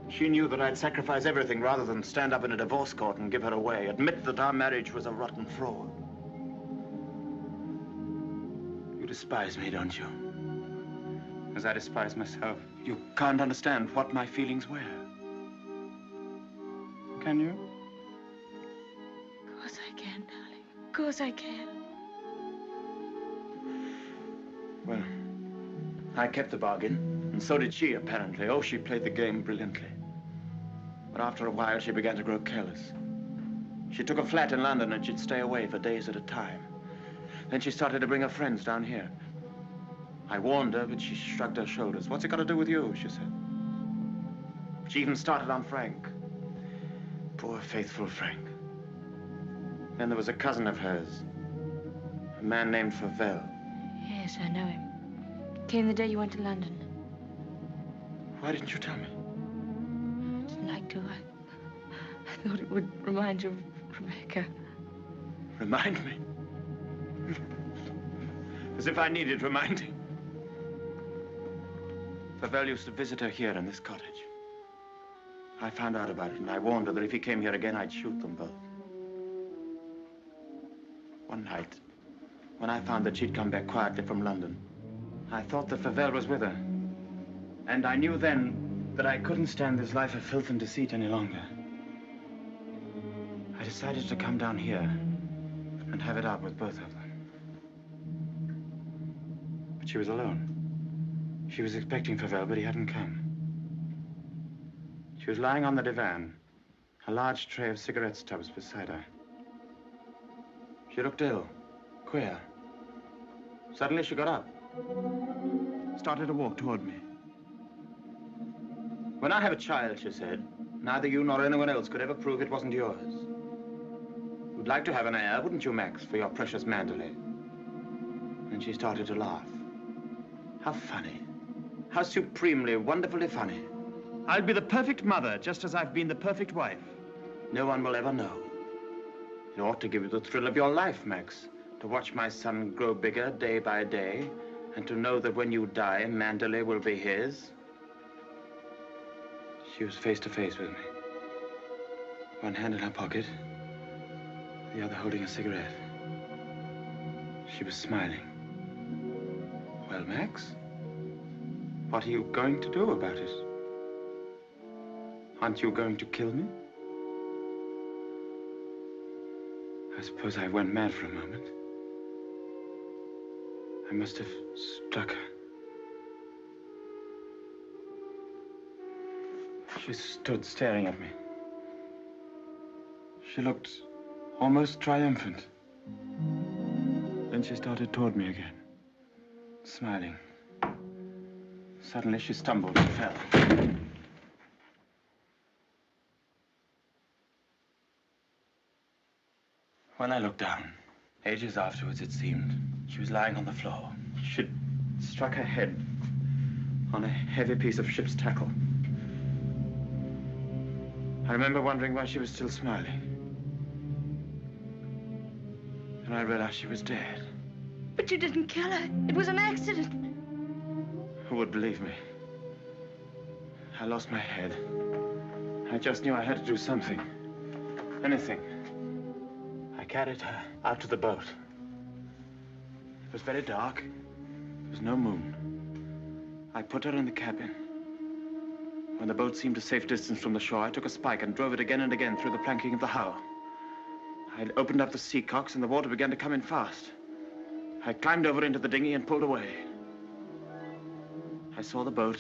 She knew that I'd sacrifice everything rather than stand up in a divorce court and give her away, admit that our marriage was a rotten fraud. You despise me, don't you? As I despise myself. You can't understand what my feelings were. Can you? Of course I can, darling. Of course I can. Well, I kept the bargain, and so did she, apparently. Oh, she played the game brilliantly. But after a while, she began to grow careless. She took a flat in London, and she'd stay away for days at a time. Then she started to bring her friends down here. I warned her, but she shrugged her shoulders. What's it got to do with you, she said. She even started on Frank. Poor, faithful Frank. Then there was a cousin of hers, a man named Favell. Yes, I know him. Came the day you went to London. Why didn't you tell me? I didn't like to. I thought it would remind you of Rebecca. Remind me? As if I needed reminding. Favell used to visit her here in this cottage. I found out about it, and I warned her that if he came here again, I'd shoot them both. One night, when I found that she'd come back quietly from London, I thought that Favell was with her. And I knew then that I couldn't stand this life of filth and deceit any longer. I decided to come down here and have it out with both of them. But she was alone. She was expecting Favell, but he hadn't come. She was lying on the divan, a large tray of cigarette stubs beside her. She looked ill, queer. Suddenly she got up, started to walk toward me. When I have a child, she said, neither you nor anyone else could ever prove it wasn't yours. You'd like to have an heir, wouldn't you, Max, for your precious Manderley? And she started to laugh. How funny. How supremely, wonderfully funny. I'll be the perfect mother, just as I've been the perfect wife. No one will ever know. It ought to give you the thrill of your life, Max, to watch my son grow bigger day by day, and to know that when you die, Manderley will be his. She was face to face with me. One hand in her pocket, the other holding a cigarette. She was smiling. Well, Max, what are you going to do about it? Aren't you going to kill me? I suppose I went mad for a moment. I must have struck her. She stood staring at me. She looked almost triumphant. Then she started toward me again, smiling. Suddenly she stumbled and fell. When I looked down, ages afterwards it seemed, she was lying on the floor. She'd struck her head on a heavy piece of ship's tackle. I remember wondering why she was still smiling. And I realized she was dead. But you didn't kill her. It was an accident. Who would believe me? I lost my head. I just knew I had to do something. Anything. I carried her out to the boat. It was very dark. There was no moon. I put her in the cabin. When the boat seemed a safe distance from the shore, I took a spike and drove it again and again through the planking of the hull. I opened up the sea cocks and the water began to come in fast. I climbed over into the dinghy and pulled away. I saw the boat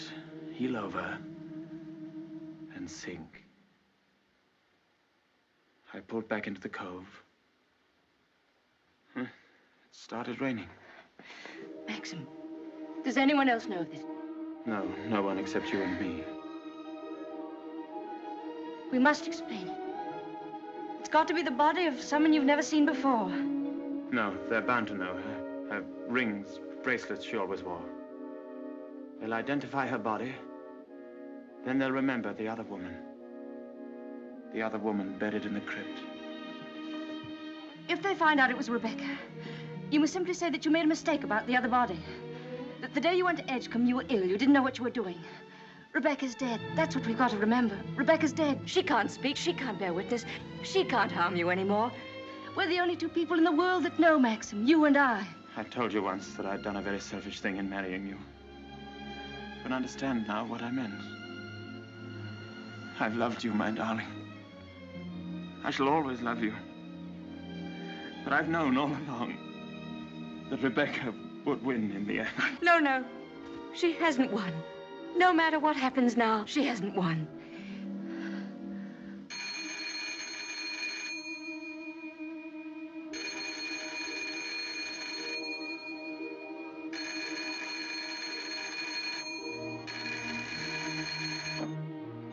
heel over and sink. I pulled back into the cove. It started raining. Maxim, does anyone else know of this? No, no one except you and me. We must explain it. It's got to be the body of someone you've never seen before. No, they're bound to know her. Her rings, bracelets she always wore. They'll identify her body. Then they'll remember the other woman. The other woman buried in the crypt. If they find out it was Rebecca, you must simply say that you made a mistake about the other body. That the day you went to Edgecombe, you were ill. You didn't know what you were doing. Rebecca's dead. That's what we've got to remember. Rebecca's dead. She can't speak. She can't bear witness. She can't harm you anymore. We're the only two people in the world that know, Maxim. You and I. I told you once that I'd done a very selfish thing in marrying you. You can understand now what I meant. I've loved you, my darling. I shall always love you. But I've known all along that Rebecca would win in the end. No, no. She hasn't won. No matter what happens now, she hasn't won.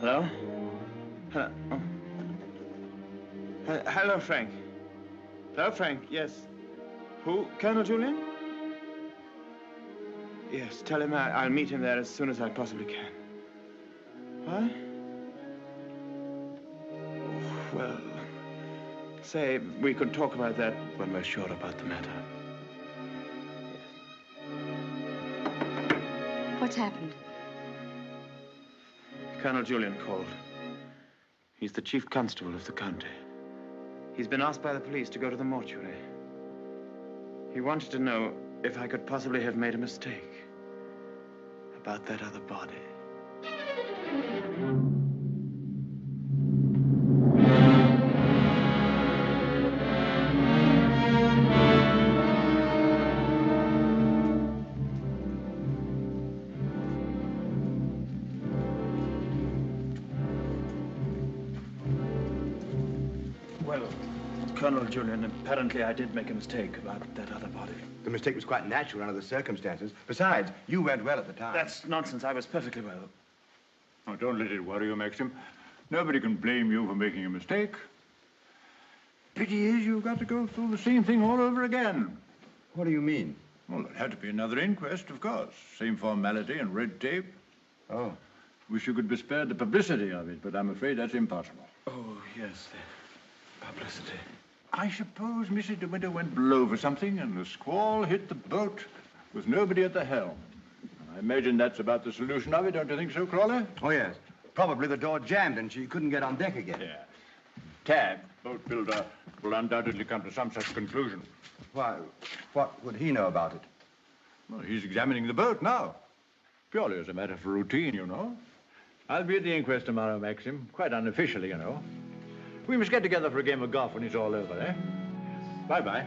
Hello? Hello? Oh. Hello, Frank. Hello, Frank. Yes. Who? Colonel Julian? Yes, tell him I'll meet him there as soon as I possibly can. What? Well, say, we could talk about that when we're sure about the matter. What's happened? Colonel Julian called. He's the chief constable of the county. He's been asked by the police to go to the mortuary. He wanted to know if I could possibly have made a mistake about that other body. Well, Colonel Julian, apparently I did make a mistake about that other body. The mistake was quite natural under the circumstances. Besides, you went well at the time. That's nonsense. I was perfectly well. Oh, don't let it worry you, Maxim. Nobody can blame you for making a mistake. Pity is you've got to go through the same thing all over again. What do you mean? Well, there had to be another inquest, of course. Same formality and red tape. Oh. Wish you could be spared the publicity of it, but I'm afraid that's impossible. Oh, yes, the publicity. I suppose Mrs. De Winter went below for something, and the squall hit the boat with nobody at the helm. I imagine that's about the solution of it, don't you think so, Crawley? Oh, yes. Probably the door jammed and she couldn't get on deck again. Yeah. Tad, boat builder, will undoubtedly come to some such conclusion. Why, what would he know about it? Well, he's examining the boat now. Purely as a matter of routine, you know. I'll be at the inquest tomorrow, Maxim. Quite unofficially, you know. We must get together for a game of golf when it's all over, eh? Bye-bye.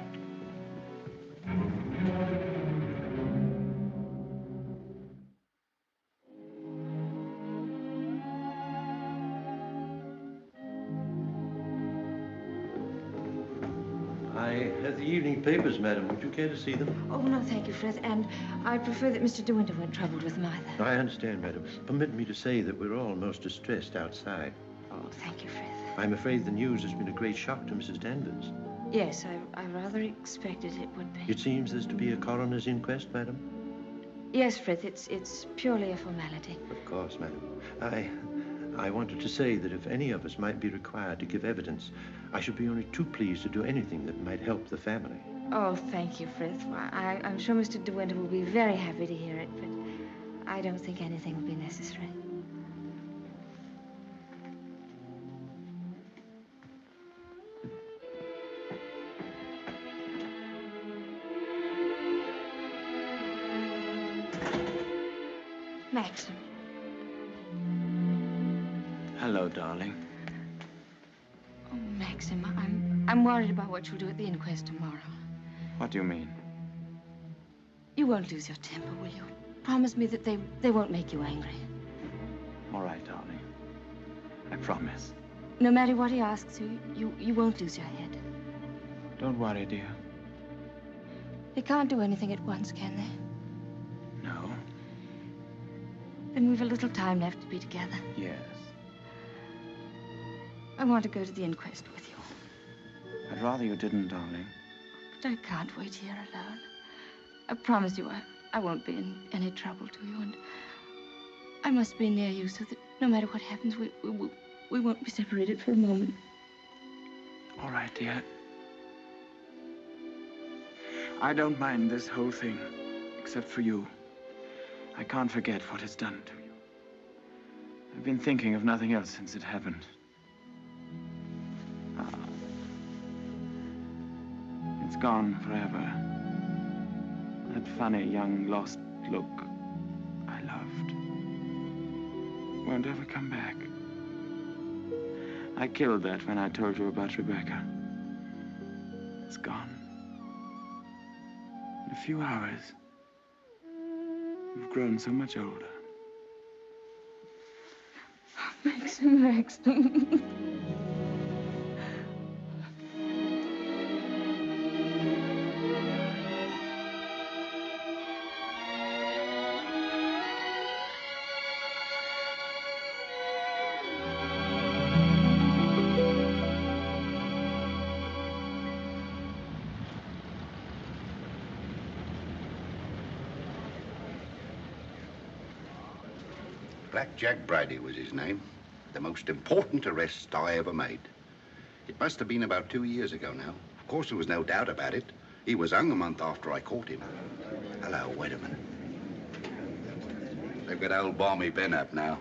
I have the evening papers, madam. Would you care to see them? Oh, no, thank you, Frith. And I prefer that Mr. De Winter weren't troubled with them either. I understand, madam. Permit me to say that we're all most distressed outside. Oh, thank you, Frith. I'm afraid the news has been a great shock to Mrs. Danvers. Yes, I rather expected it would be. It seems there's to be a coroner's inquest, madam? Yes, Frith, it's purely a formality. Of course, madam. I wanted to say that if any of us might be required to give evidence, I should be only too pleased to do anything that might help the family. Oh, thank you, Frith. Well, I'm sure Mr. De Winter will be very happy to hear it, but I don't think anything will be necessary. Maxim. Hello, darling. Oh, Maxim, I'm worried about what you'll do at the inquest tomorrow. What do you mean? You won't lose your temper, will you? Promise me that they won't make you angry. All right, darling. I promise. No matter what he asks you won't lose your head. Don't worry, dear. They can't do anything at once, can they? No. Then we've a little time left to be together. Yes. I want to go to the inquest with you. I'd rather you didn't, darling. But I can't wait here alone. I promise you I won't be in any trouble to you, and I must be near you so that no matter what happens, we won't be separated for a moment. All right, dear. I don't mind this whole thing, except for you. I can't forget what it's done to you. I've been thinking of nothing else since it happened. It's gone forever. That funny, young, lost look I loved won't ever come back. I killed that when I told you about Rebecca. It's gone. In a few hours, you've grown so much older. Maxim. Black Jack Brady was his name. The most important arrest I ever made. It must have been about 2 years ago now. Of course, there was no doubt about it. He was hung a month after I caught him. Hello, wait a minute. They've got old Balmy Ben up now.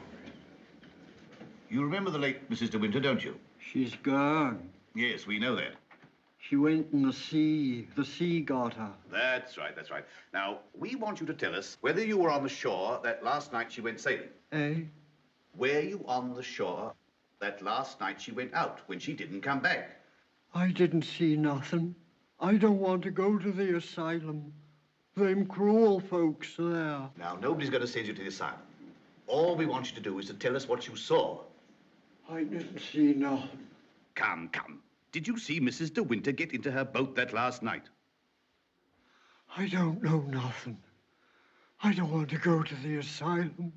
You remember the late Mrs. De Winter, don't you? She's gone. Yes, we know that. She went in the sea. The sea got her. That's right, that's right. Now, we want you to tell us whether you were on the shore that last night she went sailing. Eh? Were you on the shore that last night she went out when she didn't come back? I didn't see nothing. I don't want to go to the asylum. Them cruel folks there. Now, nobody's going to send you to the asylum. All we want you to do is to tell us what you saw. I didn't see nothing. Come, come. Did you see Mrs. De Winter get into her boat that last night? I don't know nothing. I don't want to go to the asylum.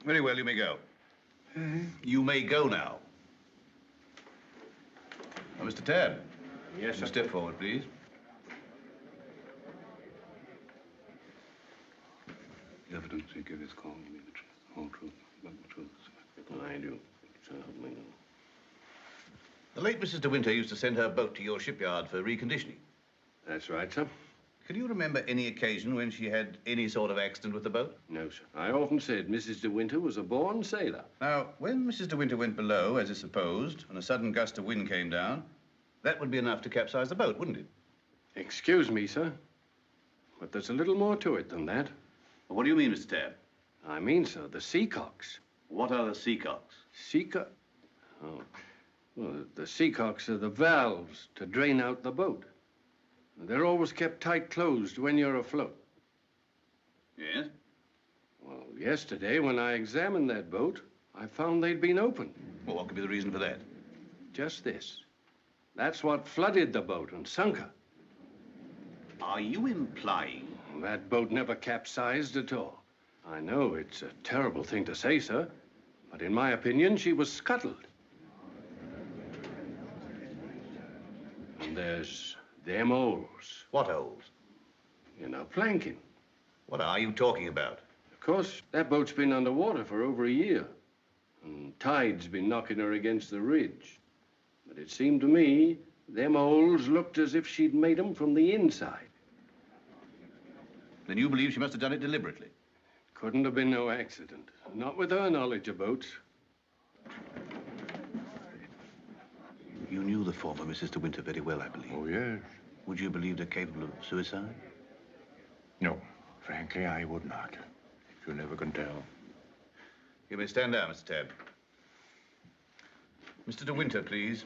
Very well, you may go. Eh? You may go now. Now, Mr. Tabb. Yes, sir. Step forward, please. The evidence you give is calling me the truth, whole truth, but the truth. I do. So help me now. The late Mrs. De Winter used to send her boat to your shipyard for reconditioning. That's right, sir. Can you remember any occasion when she had any sort of accident with the boat? No, sir. I often said Mrs. De Winter was a born sailor. Now, when Mrs. De Winter went below, as is supposed, and a sudden gust of wind came down, that would be enough to capsize the boat, wouldn't it? Excuse me, sir, but there's a little more to it than that. Well, what do you mean, Mr. Tabb? I mean, sir, the seacocks. What are the seacocks? Oh, well, the seacocks are the valves to drain out the boat. They're always kept tight closed when you're afloat. Yes? Well, yesterday, when I examined that boat, I found they'd been opened. Well, what could be the reason for that? Just this. That's what flooded the boat and sunk her. Are you implying? That boat never capsized at all. I know it's a terrible thing to say, sir, but in my opinion, she was scuttled. And there's them holes. What holes? You know, planking. What are you talking about? Of course, that boat's been underwater for over a year. And tide's been knocking her against the ridge. But it seemed to me, them holes looked as if she'd made them from the inside. Then you believe she must have done it deliberately? Couldn't have been no accident. Not with her knowledge of boats. You knew the former Mrs. De Winter very well, I believe. Oh, yes. Would you believe her capable of suicide? No, frankly, I would not. You never can tell. You may stand down, Mr. Tabb. Mr. De Winter, please.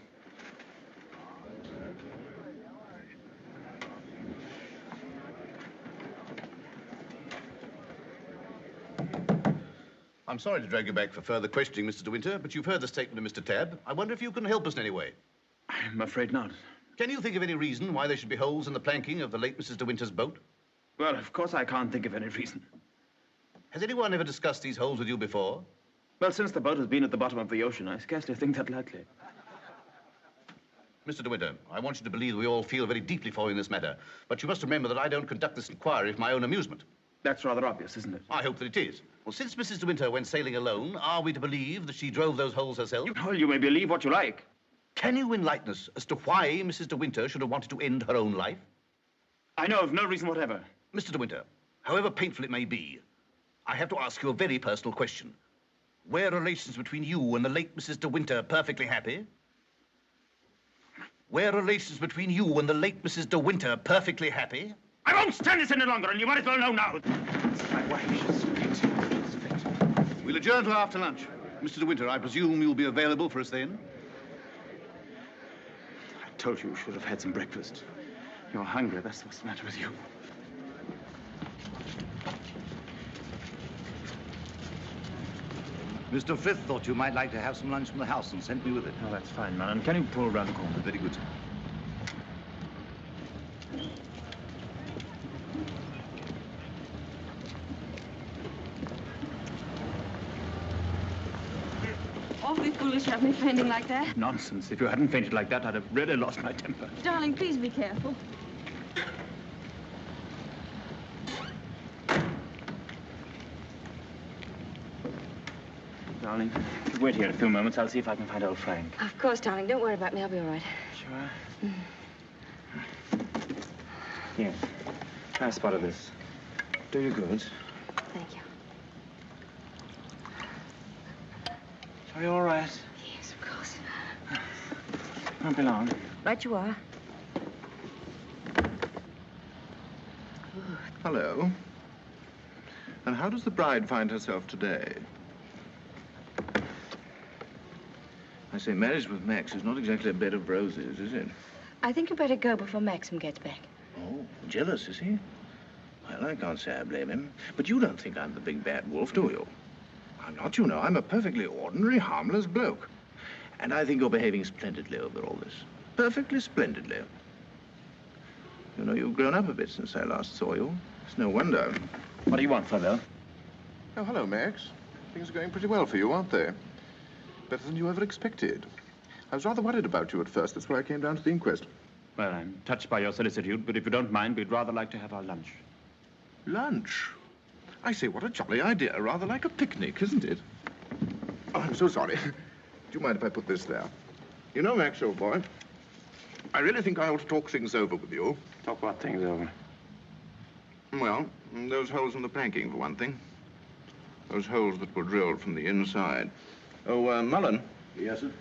I'm sorry to drag you back for further questioning, Mr. De Winter, but you've heard the statement of Mr. Tabb. I wonder if you can help us in any way. I'm afraid not. Can you think of any reason why there should be holes in the planking of the late Mrs. De Winter's boat? Well, of course I can't think of any reason. Has anyone ever discussed these holes with you before? Well, since the boat has been at the bottom of the ocean, I scarcely think that likely. Mr. De Winter, I want you to believe we all feel very deeply for you in this matter. But you must remember that I don't conduct this inquiry for my own amusement. That's rather obvious, isn't it? I hope that it is. Well, since Mrs. De Winter went sailing alone, are we to believe that she drove those holes herself? Well, you may believe what you like. Can you enlighten us as to why Mrs. De Winter should have wanted to end her own life? I know of no reason whatever. Mr. De Winter, however painful it may be, I have to ask you a very personal question. Were relations between you and the late Mrs. De Winter perfectly happy? Were relations between you and the late Mrs. De Winter perfectly happy? I won't stand this any longer, and you might as well know now. My wife, she's fit. We'll adjourn till after lunch. Mr. De Winter, I presume you'll be available for us then? I told you you should have had some breakfast. You're hungry, that's what's the matter with you. Mr. Frith thought you might like to have some lunch from the house and sent me with it. Oh, that's fine, man. And can you pull around the corner? Very good, sir. Awfully foolish to have me fainting like that. Nonsense. If you hadn't fainted like that, I'd have really lost my temper. Darling, please be careful. Darling, wait here a few moments. I'll see if I can find old Frank. Of course, darling. Don't worry about me. I'll be all right. Sure? Here. Try a spot of this. Do you good. Thank you. Are you all right? Yes, of course. Won't be long. Right you are. Hello. And how does the bride find herself today? I say, marriage with Max is not exactly a bed of roses, is it? I think you better go before Maxim gets back. Oh, jealous, is he? Well, I can't say I blame him. But you don't think I'm the big bad wolf, do you? I'm not, you know. I'm a perfectly ordinary, harmless bloke. And I think you're behaving splendidly over all this. Perfectly splendidly. You know, you've grown up a bit since I last saw you. It's no wonder. What do you want, Father? Oh, hello, Max. Things are going pretty well for you, aren't they? Better than you ever expected. I was rather worried about you at first. That's why I came down to the inquest. Well, I'm touched by your solicitude, but if you don't mind, we'd rather like to have our lunch. Lunch? I say, what a jolly idea. Rather like a picnic, isn't it? Oh, I'm so sorry. Do you mind if I put this there? You know, Max, old boy, I really think I ought to talk things over with you. Talk what things over? Well, those holes in the planking, for one thing. Those holes that were drilled from the inside. Oh, Mullen. Yes, sir?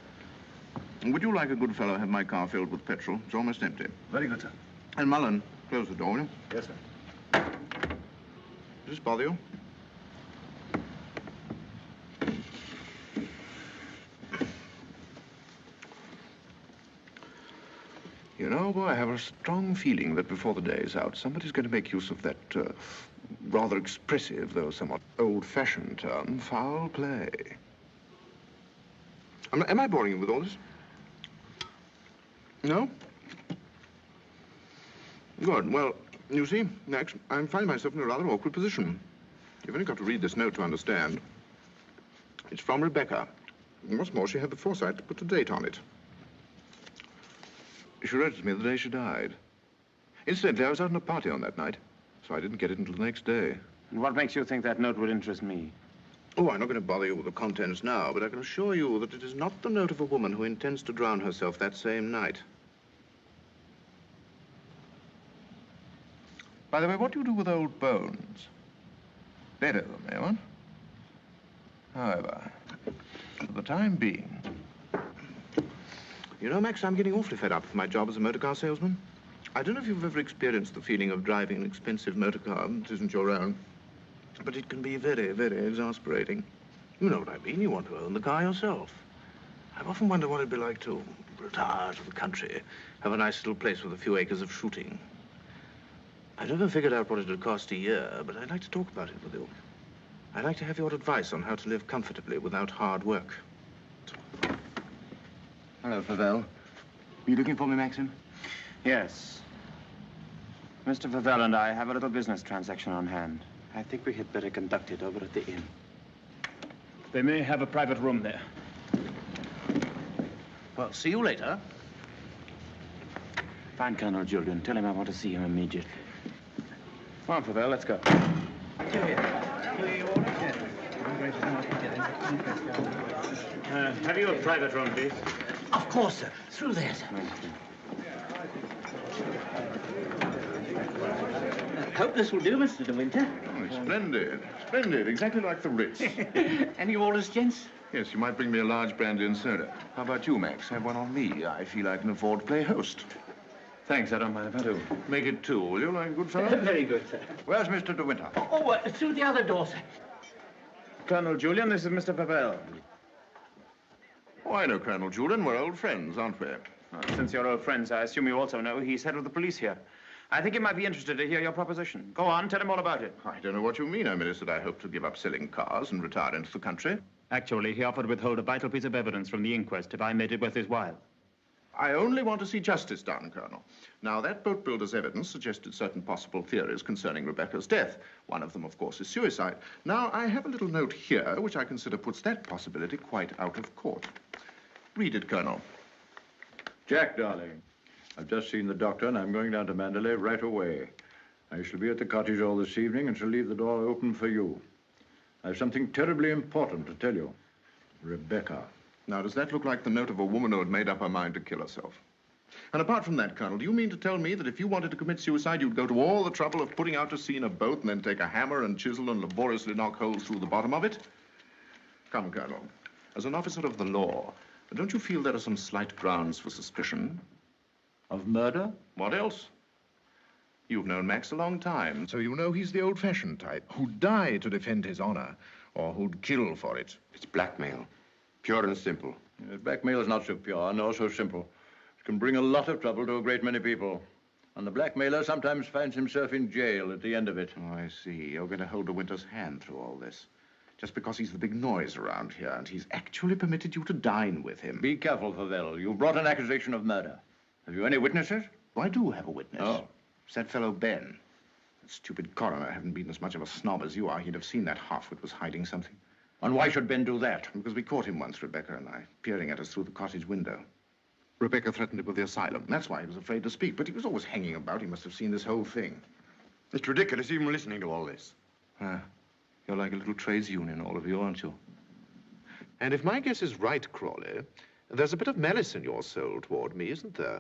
Would you, like a good fellow, have my car filled with petrol? It's almost empty. Very good, sir. And Mullen, close the door, will you? Yes, sir. Does this bother you? You know, boy, I have a strong feeling that before the day is out, somebody's going to make use of that rather expressive, though somewhat old-fashioned term, foul play. Am I boring you with all this? No? Good. Well, you see, Max, I'm finding myself in a rather awkward position. You've only got to read this note to understand. It's from Rebecca. And what's more, she had the foresight to put a date on it. She wrote it to me the day she died. Incidentally, I was out on a party on that night, so I didn't get it until the next day. And what makes you think that note would interest me? Oh, I'm not going to bother you with the contents now, but I can assure you that it is not the note of a woman who intends to drown herself that same night. By the way, what do you do with old bones? Bury them, eh, what? However, for the time being... You know, Max, I'm getting awfully fed up with my job as a motor car salesman. I don't know if you've ever experienced the feeling of driving an expensive motor car that isn't your own, but it can be very, very exasperating. You know what I mean. You want to own the car yourself. I've often wondered what it'd be like to retire to the country, have a nice little place with a few acres of shooting. I've never figured out what it would cost a year, but I'd like to talk about it with you. I'd like to have your advice on how to live comfortably without hard work. Hello, Favell. Are you looking for me, Maxim? Yes. Mr. Favell and I have a little business transaction on hand. I think we had better conduct it over at the inn. They may have a private room there. Well, see you later. Find Colonel Julian. Tell him I want to see him immediately. Come on, Favell, let's go. Have you a private room, please? Of course, sir. Through there, sir. Hope this will do, Mr. De Winter. Oh, splendid. Splendid. Exactly like the Ritz. Any orders, gents? Yes, you might bring me a large brandy and soda. How about you, Max? Have one on me. I feel I can afford to play host. Thanks, I don't mind if I do. Make it two, will you, like a good fellow? Very good, sir. Where's Mr. De Winter? Through the other door, sir. Colonel Julian, this is Mr. Favell. Oh, I know Colonel Julian. We're old friends, aren't we? Well, since you're old friends, I assume you also know he's head of the police here. I think he might be interested to hear your proposition. Go on, tell him all about it. I don't know what you mean. I merely said I hope to give up selling cars and retire into the country. Actually, he offered to withhold a vital piece of evidence from the inquest if I made it worth his while. I only want to see justice done, Colonel. Now, that boat builder's evidence suggested certain possible theories concerning Rebecca's death. One of them, of course, is suicide. Now, I have a little note here which I consider puts that possibility quite out of court. Read it, Colonel. Jack, darling, I've just seen the doctor, and I'm going down to Mandalay right away. I shall be at the cottage all this evening and shall leave the door open for you. I have something terribly important to tell you. Rebecca. Now, does that look like the note of a woman who had made up her mind to kill herself? And apart from that, Colonel, do you mean to tell me that if you wanted to commit suicide, you'd go to all the trouble of putting out to sea in a boat and then take a hammer and chisel and laboriously knock holes through the bottom of it? Come, Colonel, as an officer of the law, don't you feel there are some slight grounds for suspicion? Of murder? What else? You've known Max a long time, so you know he's the old-fashioned type who'd die to defend his honor, or who'd kill for it. It's blackmail. Pure and simple. Blackmail is not so pure, nor so simple. It can bring a lot of trouble to a great many people. And the blackmailer sometimes finds himself in jail at the end of it. Oh, I see. You're going to hold De Winter's hand through all this. Just because he's the big noise around here, and he's actually permitted you to dine with him. Be careful, Favell. You've brought an accusation of murder. Have you any witnesses? I do have a witness. Oh. It's that fellow Ben. That stupid coroner hadn't been as much of a snob as you are. He'd have seen that half-wit was hiding something. And why should Ben do that? Because we caught him once, Rebecca and I, peering at us through the cottage window. Rebecca threatened him with the asylum. That's why he was afraid to speak. But he was always hanging about. He must have seen this whole thing. It's ridiculous even listening to all this. You're like a little trades union, all of you, aren't you? And if my guess is right, Crawley, there's a bit of malice in your soul toward me, isn't there?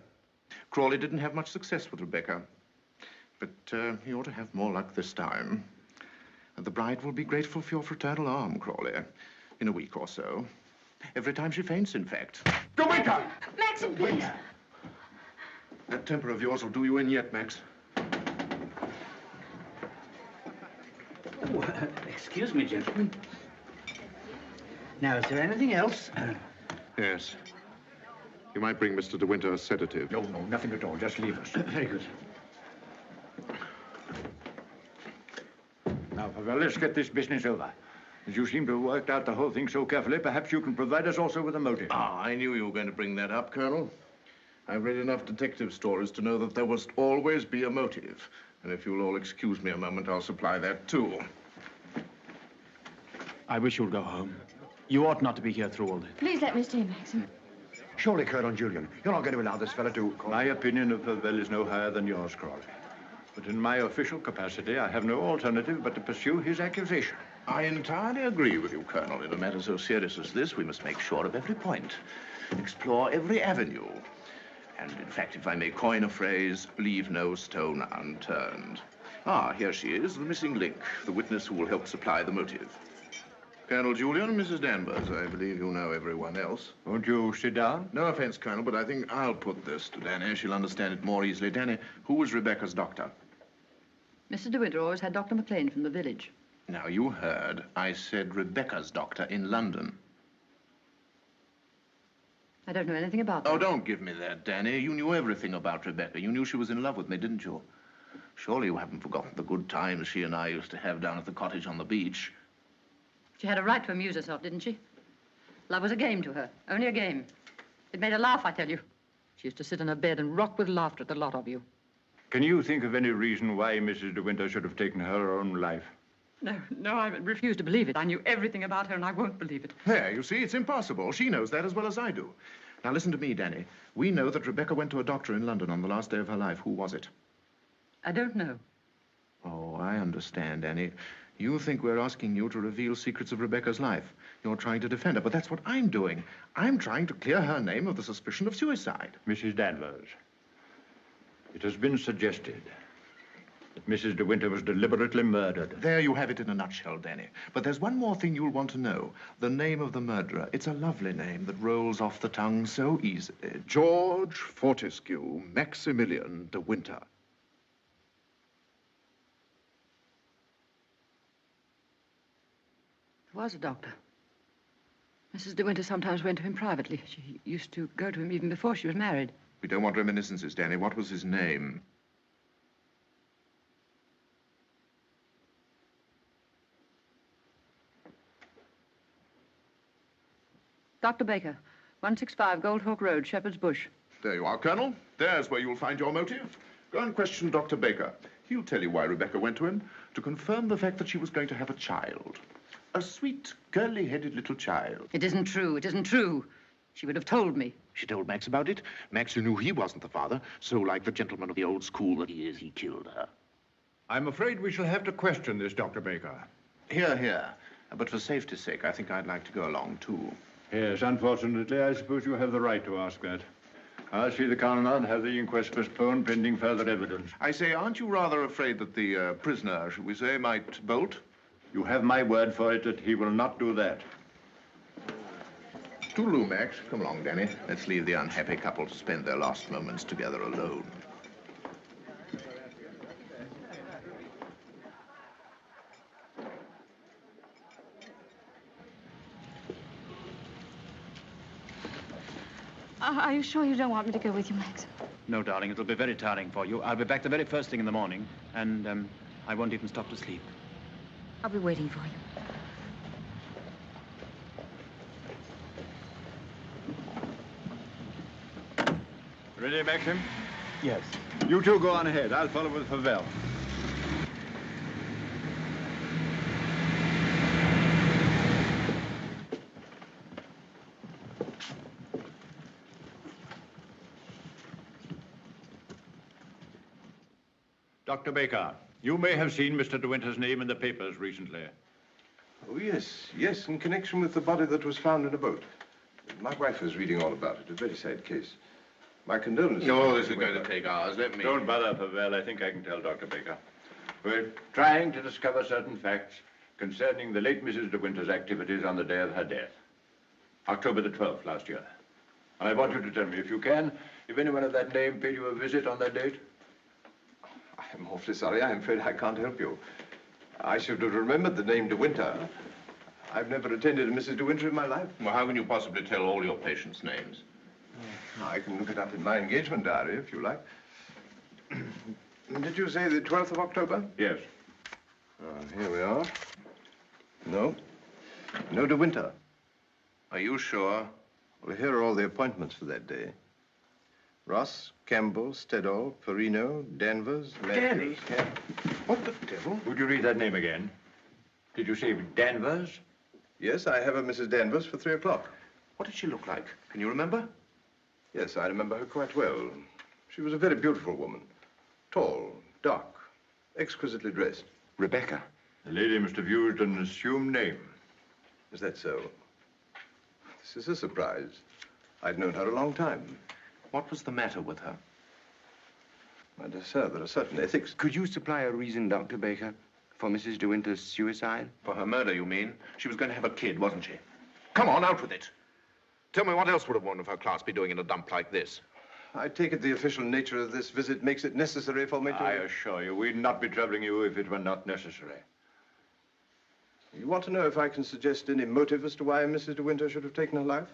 Crawley didn't have much success with Rebecca. But he ought to have more luck this time. And the bride will be grateful for your fraternal arm, Crawley, in a week or so. Every time she faints, in fact. De Winter! Max, please. That temper of yours will do you in yet, Max. Oh, excuse me, gentlemen. Now, is there anything else? Yes. You might bring Mr. De Winter a sedative. No, nothing at all. Just leave us. Very good. Now, Favell, let's get this business over. As you seem to have worked out the whole thing so carefully, perhaps you can provide us also with a motive. I knew you were going to bring that up, Colonel. I've read enough detective stories to know that there must always be a motive. And if you'll all excuse me a moment, I'll supply that, too. I wish you'd go home. You ought not to be here through all this. Please let me stay, Maxim. Surely, Colonel Julian, you're not going to allow this fellow to... My opinion of Favell is no higher than yours, Crawley. But in my official capacity, I have no alternative but to pursue his accusation. I entirely agree with you, Colonel. In a matter so serious as this, we must make sure of every point, explore every avenue. And, in fact, if I may coin a phrase, leave no stone unturned. Here she is, the missing link, the witness who will help supply the motive. Colonel Julian, Mrs. Danvers, I believe you know everyone else. Won't you sit down? No offense, Colonel, but I think I'll put this to Danny. She'll understand it more easily. Danny, who was Rebecca's doctor? Mr. De Winter always had Dr. McLean from the village. Now, you heard. I said Rebecca's doctor in London. I don't know anything about that. Oh, don't give me that, Danny. You knew everything about Rebecca. You knew she was in love with me, didn't you? Surely you haven't forgotten the good times she and I used to have down at the cottage on the beach. She had a right to amuse herself, didn't she? Love was a game to her, only a game. It made her laugh, I tell you. She used to sit in her bed and rock with laughter at the lot of you. Can you think of any reason why Mrs. De Winter should have taken her own life? No, I refuse to believe it. I knew everything about her, and I won't believe it. There, you see, it's impossible. She knows that as well as I do. Now, listen to me, Danny. We know that Rebecca went to a doctor in London on the last day of her life. Who was it? I don't know. Oh, I understand, Danny. You think we're asking you to reveal secrets of Rebecca's life. You're trying to defend her, but that's what I'm doing. I'm trying to clear her name of the suspicion of suicide. Mrs. Danvers, it has been suggested that Mrs. De Winter was deliberately murdered. There you have it in a nutshell, Danny. But there's one more thing you'll want to know. The name of the murderer. It's a lovely name that rolls off the tongue so easily. George Fortescue Maximilian De Winter. There was a doctor. Mrs. De Winter sometimes went to him privately. She used to go to him even before she was married. We don't want reminiscences, Danny. What was his name? Dr. Baker, 165 Goldhawk Road, Shepherd's Bush. There you are, Colonel. There's where you'll find your motive. Go and question Dr. Baker. He'll tell you why Rebecca went to him, to confirm the fact that she was going to have a child. A sweet, curly-headed little child. It isn't true. It isn't true. She would have told me. She told Max about it. Max, who knew he wasn't the father, so like the gentleman of the old school that he is, he killed her. I'm afraid we shall have to question this, Dr. Baker. Here, here. But for safety's sake, I think I'd like to go along, too. Yes, unfortunately, I suppose you have the right to ask that. I'll see the coroner and have the inquest postponed pending further evidence. I say, aren't you rather afraid that the prisoner, should we say, might bolt? You have my word for it that he will not do that. Toodaloo, Max. Come along, Danny. Let's leave the unhappy couple to spend their last moments together alone. Are you sure you don't want me to go with you, Max? No, darling, it'll be very tiring for you. I'll be back the very first thing in the morning, and I won't even stop to sleep. I'll be waiting for you. Ready, Maxim? Yes. You two go on ahead. I'll follow with Favell. Dr. Baker, you may have seen Mr. De Winter's name in the papers recently. Oh, yes, in connection with the body that was found in a boat. My wife was reading all about it. A very sad case. My condolences. No, this is going to take hours. Let me... Don't bother, Favell. I think I can tell Dr. Baker. We're trying to discover certain facts concerning the late Mrs. De Winter's activities on the day of her death. October the 12th last year. And I want you to tell me, if you can, if anyone of that name paid you a visit on that date. I'm awfully sorry. I'm afraid I can't help you. I should have remembered the name De Winter. I've never attended a Mrs. De Winter in my life. Well, how can you possibly tell all your patients' names? I can look it up in my engagement diary, if you like. Did you say the 12th of October? Yes. Here we are. No. No De Winter. Are you sure? Well, here are all the appointments for that day. Ross, Campbell, Stedall, Perino, Danvers, Danny? Yeah. What the devil? Would you read that name again? Did you say Danvers? Yes, I have a Mrs. Danvers for 3 o'clock. What did she look like? Can you remember? Yes, I remember her quite well. She was a very beautiful woman. Tall, dark, exquisitely dressed. Rebecca. The lady must have used an assumed name. Is that so? This is a surprise. I'd known her a long time. What was the matter with her? My dear sir, there are certain ethics. Could you supply a reason, Dr. Baker, for Mrs. De Winter's suicide? For her murder, you mean? She was going to have a kid, wasn't she? Come on, out with it. Tell me, what else would a woman of her class be doing in a dump like this? I take it the official nature of this visit makes it necessary for me to... I assure you, we'd not be troubling you if it were not necessary. You want to know if I can suggest any motive as to why Mrs. De Winter should have taken her life?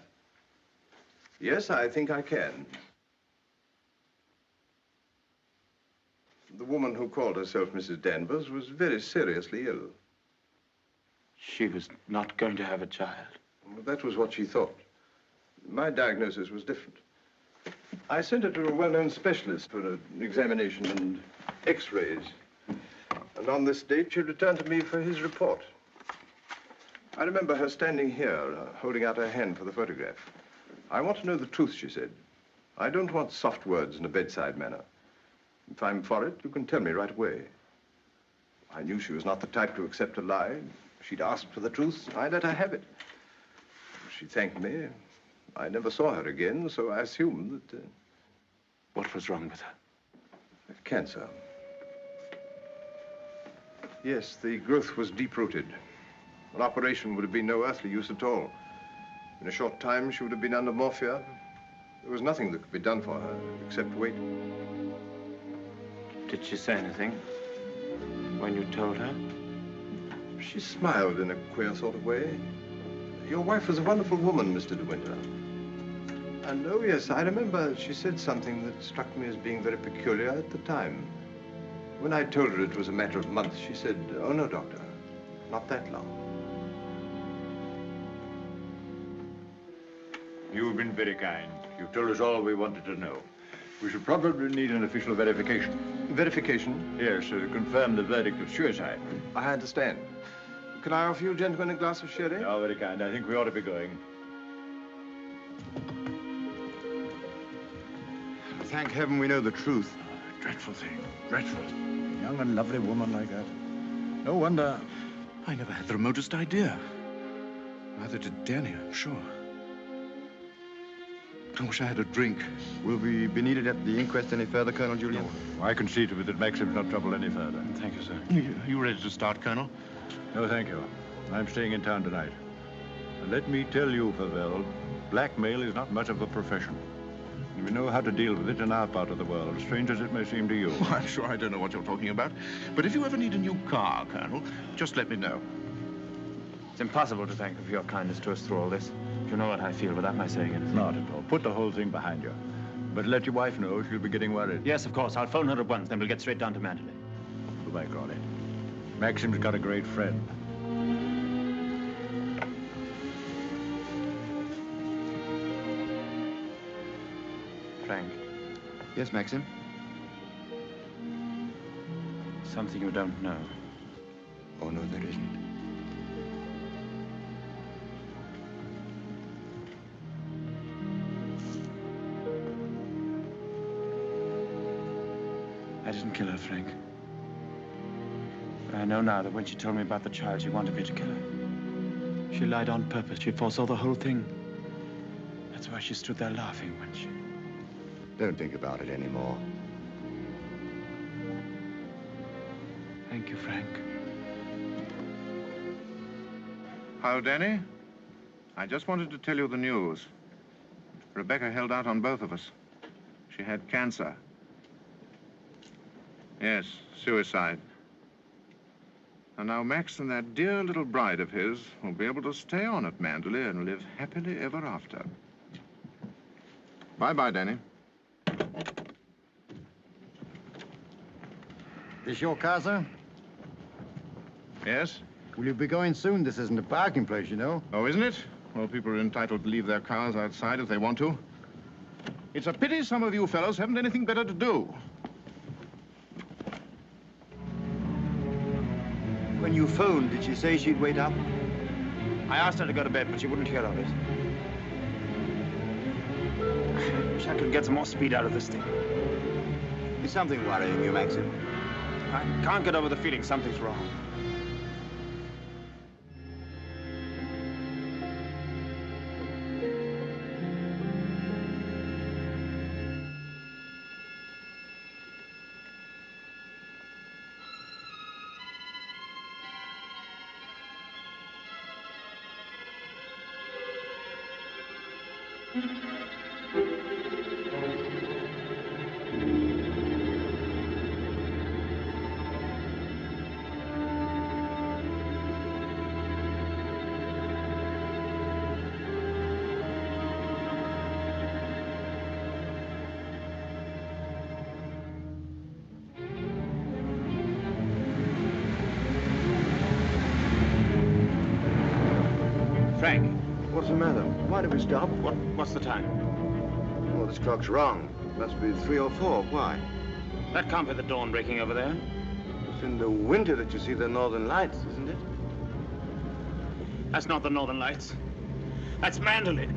Yes, I think I can. The woman who called herself Mrs. Danvers was very seriously ill. She was not going to have a child. Well, that was what she thought. My diagnosis was different. I sent her to a well-known specialist for an examination and x-rays. And on this date, she returned to me for his report. I remember her standing here, holding out her hand for the photograph. I want to know the truth, she said. I don't want soft words in a bedside manner. If I'm for it, you can tell me right away. I knew she was not the type to accept a lie. She'd asked for the truth, I let her have it. She thanked me. I never saw her again, so I assumed that... What was wrong with her? Cancer. Yes, the growth was deep-rooted. An operation would have been no earthly use at all. In a short time, she would have been under morphia. There was nothing that could be done for her, except wait. Did she say anything when you told her? She smiled in a queer sort of way. Your wife was a wonderful woman, Mr. De Winter. And, oh, yes, I remember she said something that struck me as being very peculiar at the time. When I told her it was a matter of months, she said, "Oh, no, doctor, not that long." You've been very kind. You've told us all we wanted to know. We should probably need an official verification. Verification? Yes, to confirm the verdict of suicide. I understand. Can I offer you gentlemen a glass of sherry? Oh, very kind. I think we ought to be going. Thank heaven we know the truth. Oh, dreadful thing. Dreadful. A young and lovely woman like that. No wonder I never had the remotest idea. Neither did Danny, I'm sure. I wish I had a drink. Will we be needed at the inquest any further, Colonel Julian? No, I can see to it that Maxim's not troubled any further. Thank you, sir. You ready to start, Colonel? No, thank you. I'm staying in town tonight. And let me tell you, Favell, blackmail is not much of a profession. We know how to deal with it in our part of the world, strange as it may seem to you. Oh, I'm sure I don't know what you're talking about. But if you ever need a new car, Colonel, just let me know. It's impossible to thank you for your kindness to us through all this. You know what I feel without my saying it. Not at all. Put the whole thing behind you. But let your wife know she'll be getting worried. Yes, of course. I'll phone her at once, then we'll get straight down to Mandalay. Goodbye, Crawley. Maxim's got a great friend. Frank. Yes, Maxim? Something you don't know. Oh, no, there isn't. I didn't kill her, Frank. But I know now that when she told me about the child, she wanted me to kill her. She lied on purpose. She foresaw the whole thing. That's why she stood there laughing when she... Don't think about it anymore. Thank you, Frank. Hello, Danny. I just wanted to tell you the news. Rebecca held out on both of us. She had cancer. Yes, suicide. And now Max and that dear little bride of his will be able to stay on at Mandalay and live happily ever after. Bye-bye, Danny. This your casa? Yes? Will you be going soon? This isn't a parking place, you know. Oh, isn't it? Well, people are entitled to leave their cars outside if they want to. It's a pity some of you fellows haven't anything better to do. When you phoned, did she say she'd wait up? I asked her to go to bed, but she wouldn't hear of it. I wish I could get some more speed out of this thing. Is something worrying you, Maxim? I can't get over the feeling something's wrong. Frank. What's the matter? Why did we stop? What's the time? Well, this clock's wrong. It must be 3 or 4. Why? That can't be the dawn breaking over there. It's in the winter that you see the northern lights, isn't it? That's not the northern lights. That's Mandalay.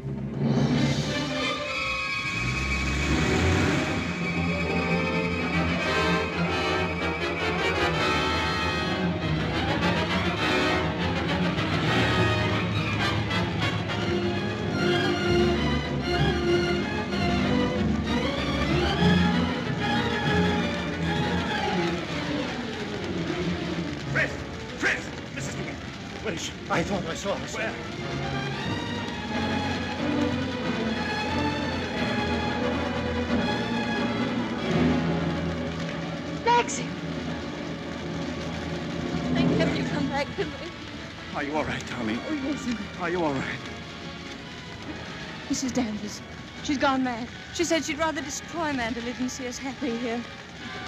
vanish. I thought I saw her, sir. Where? Maxie! Thank heaven you come back to me. Are you all right, darling? Oh, yes. Are you all right? Mrs. Danvers. She's gone mad. She said she'd rather destroy Mandalay than see us happy here.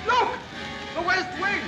Look! The West Wing!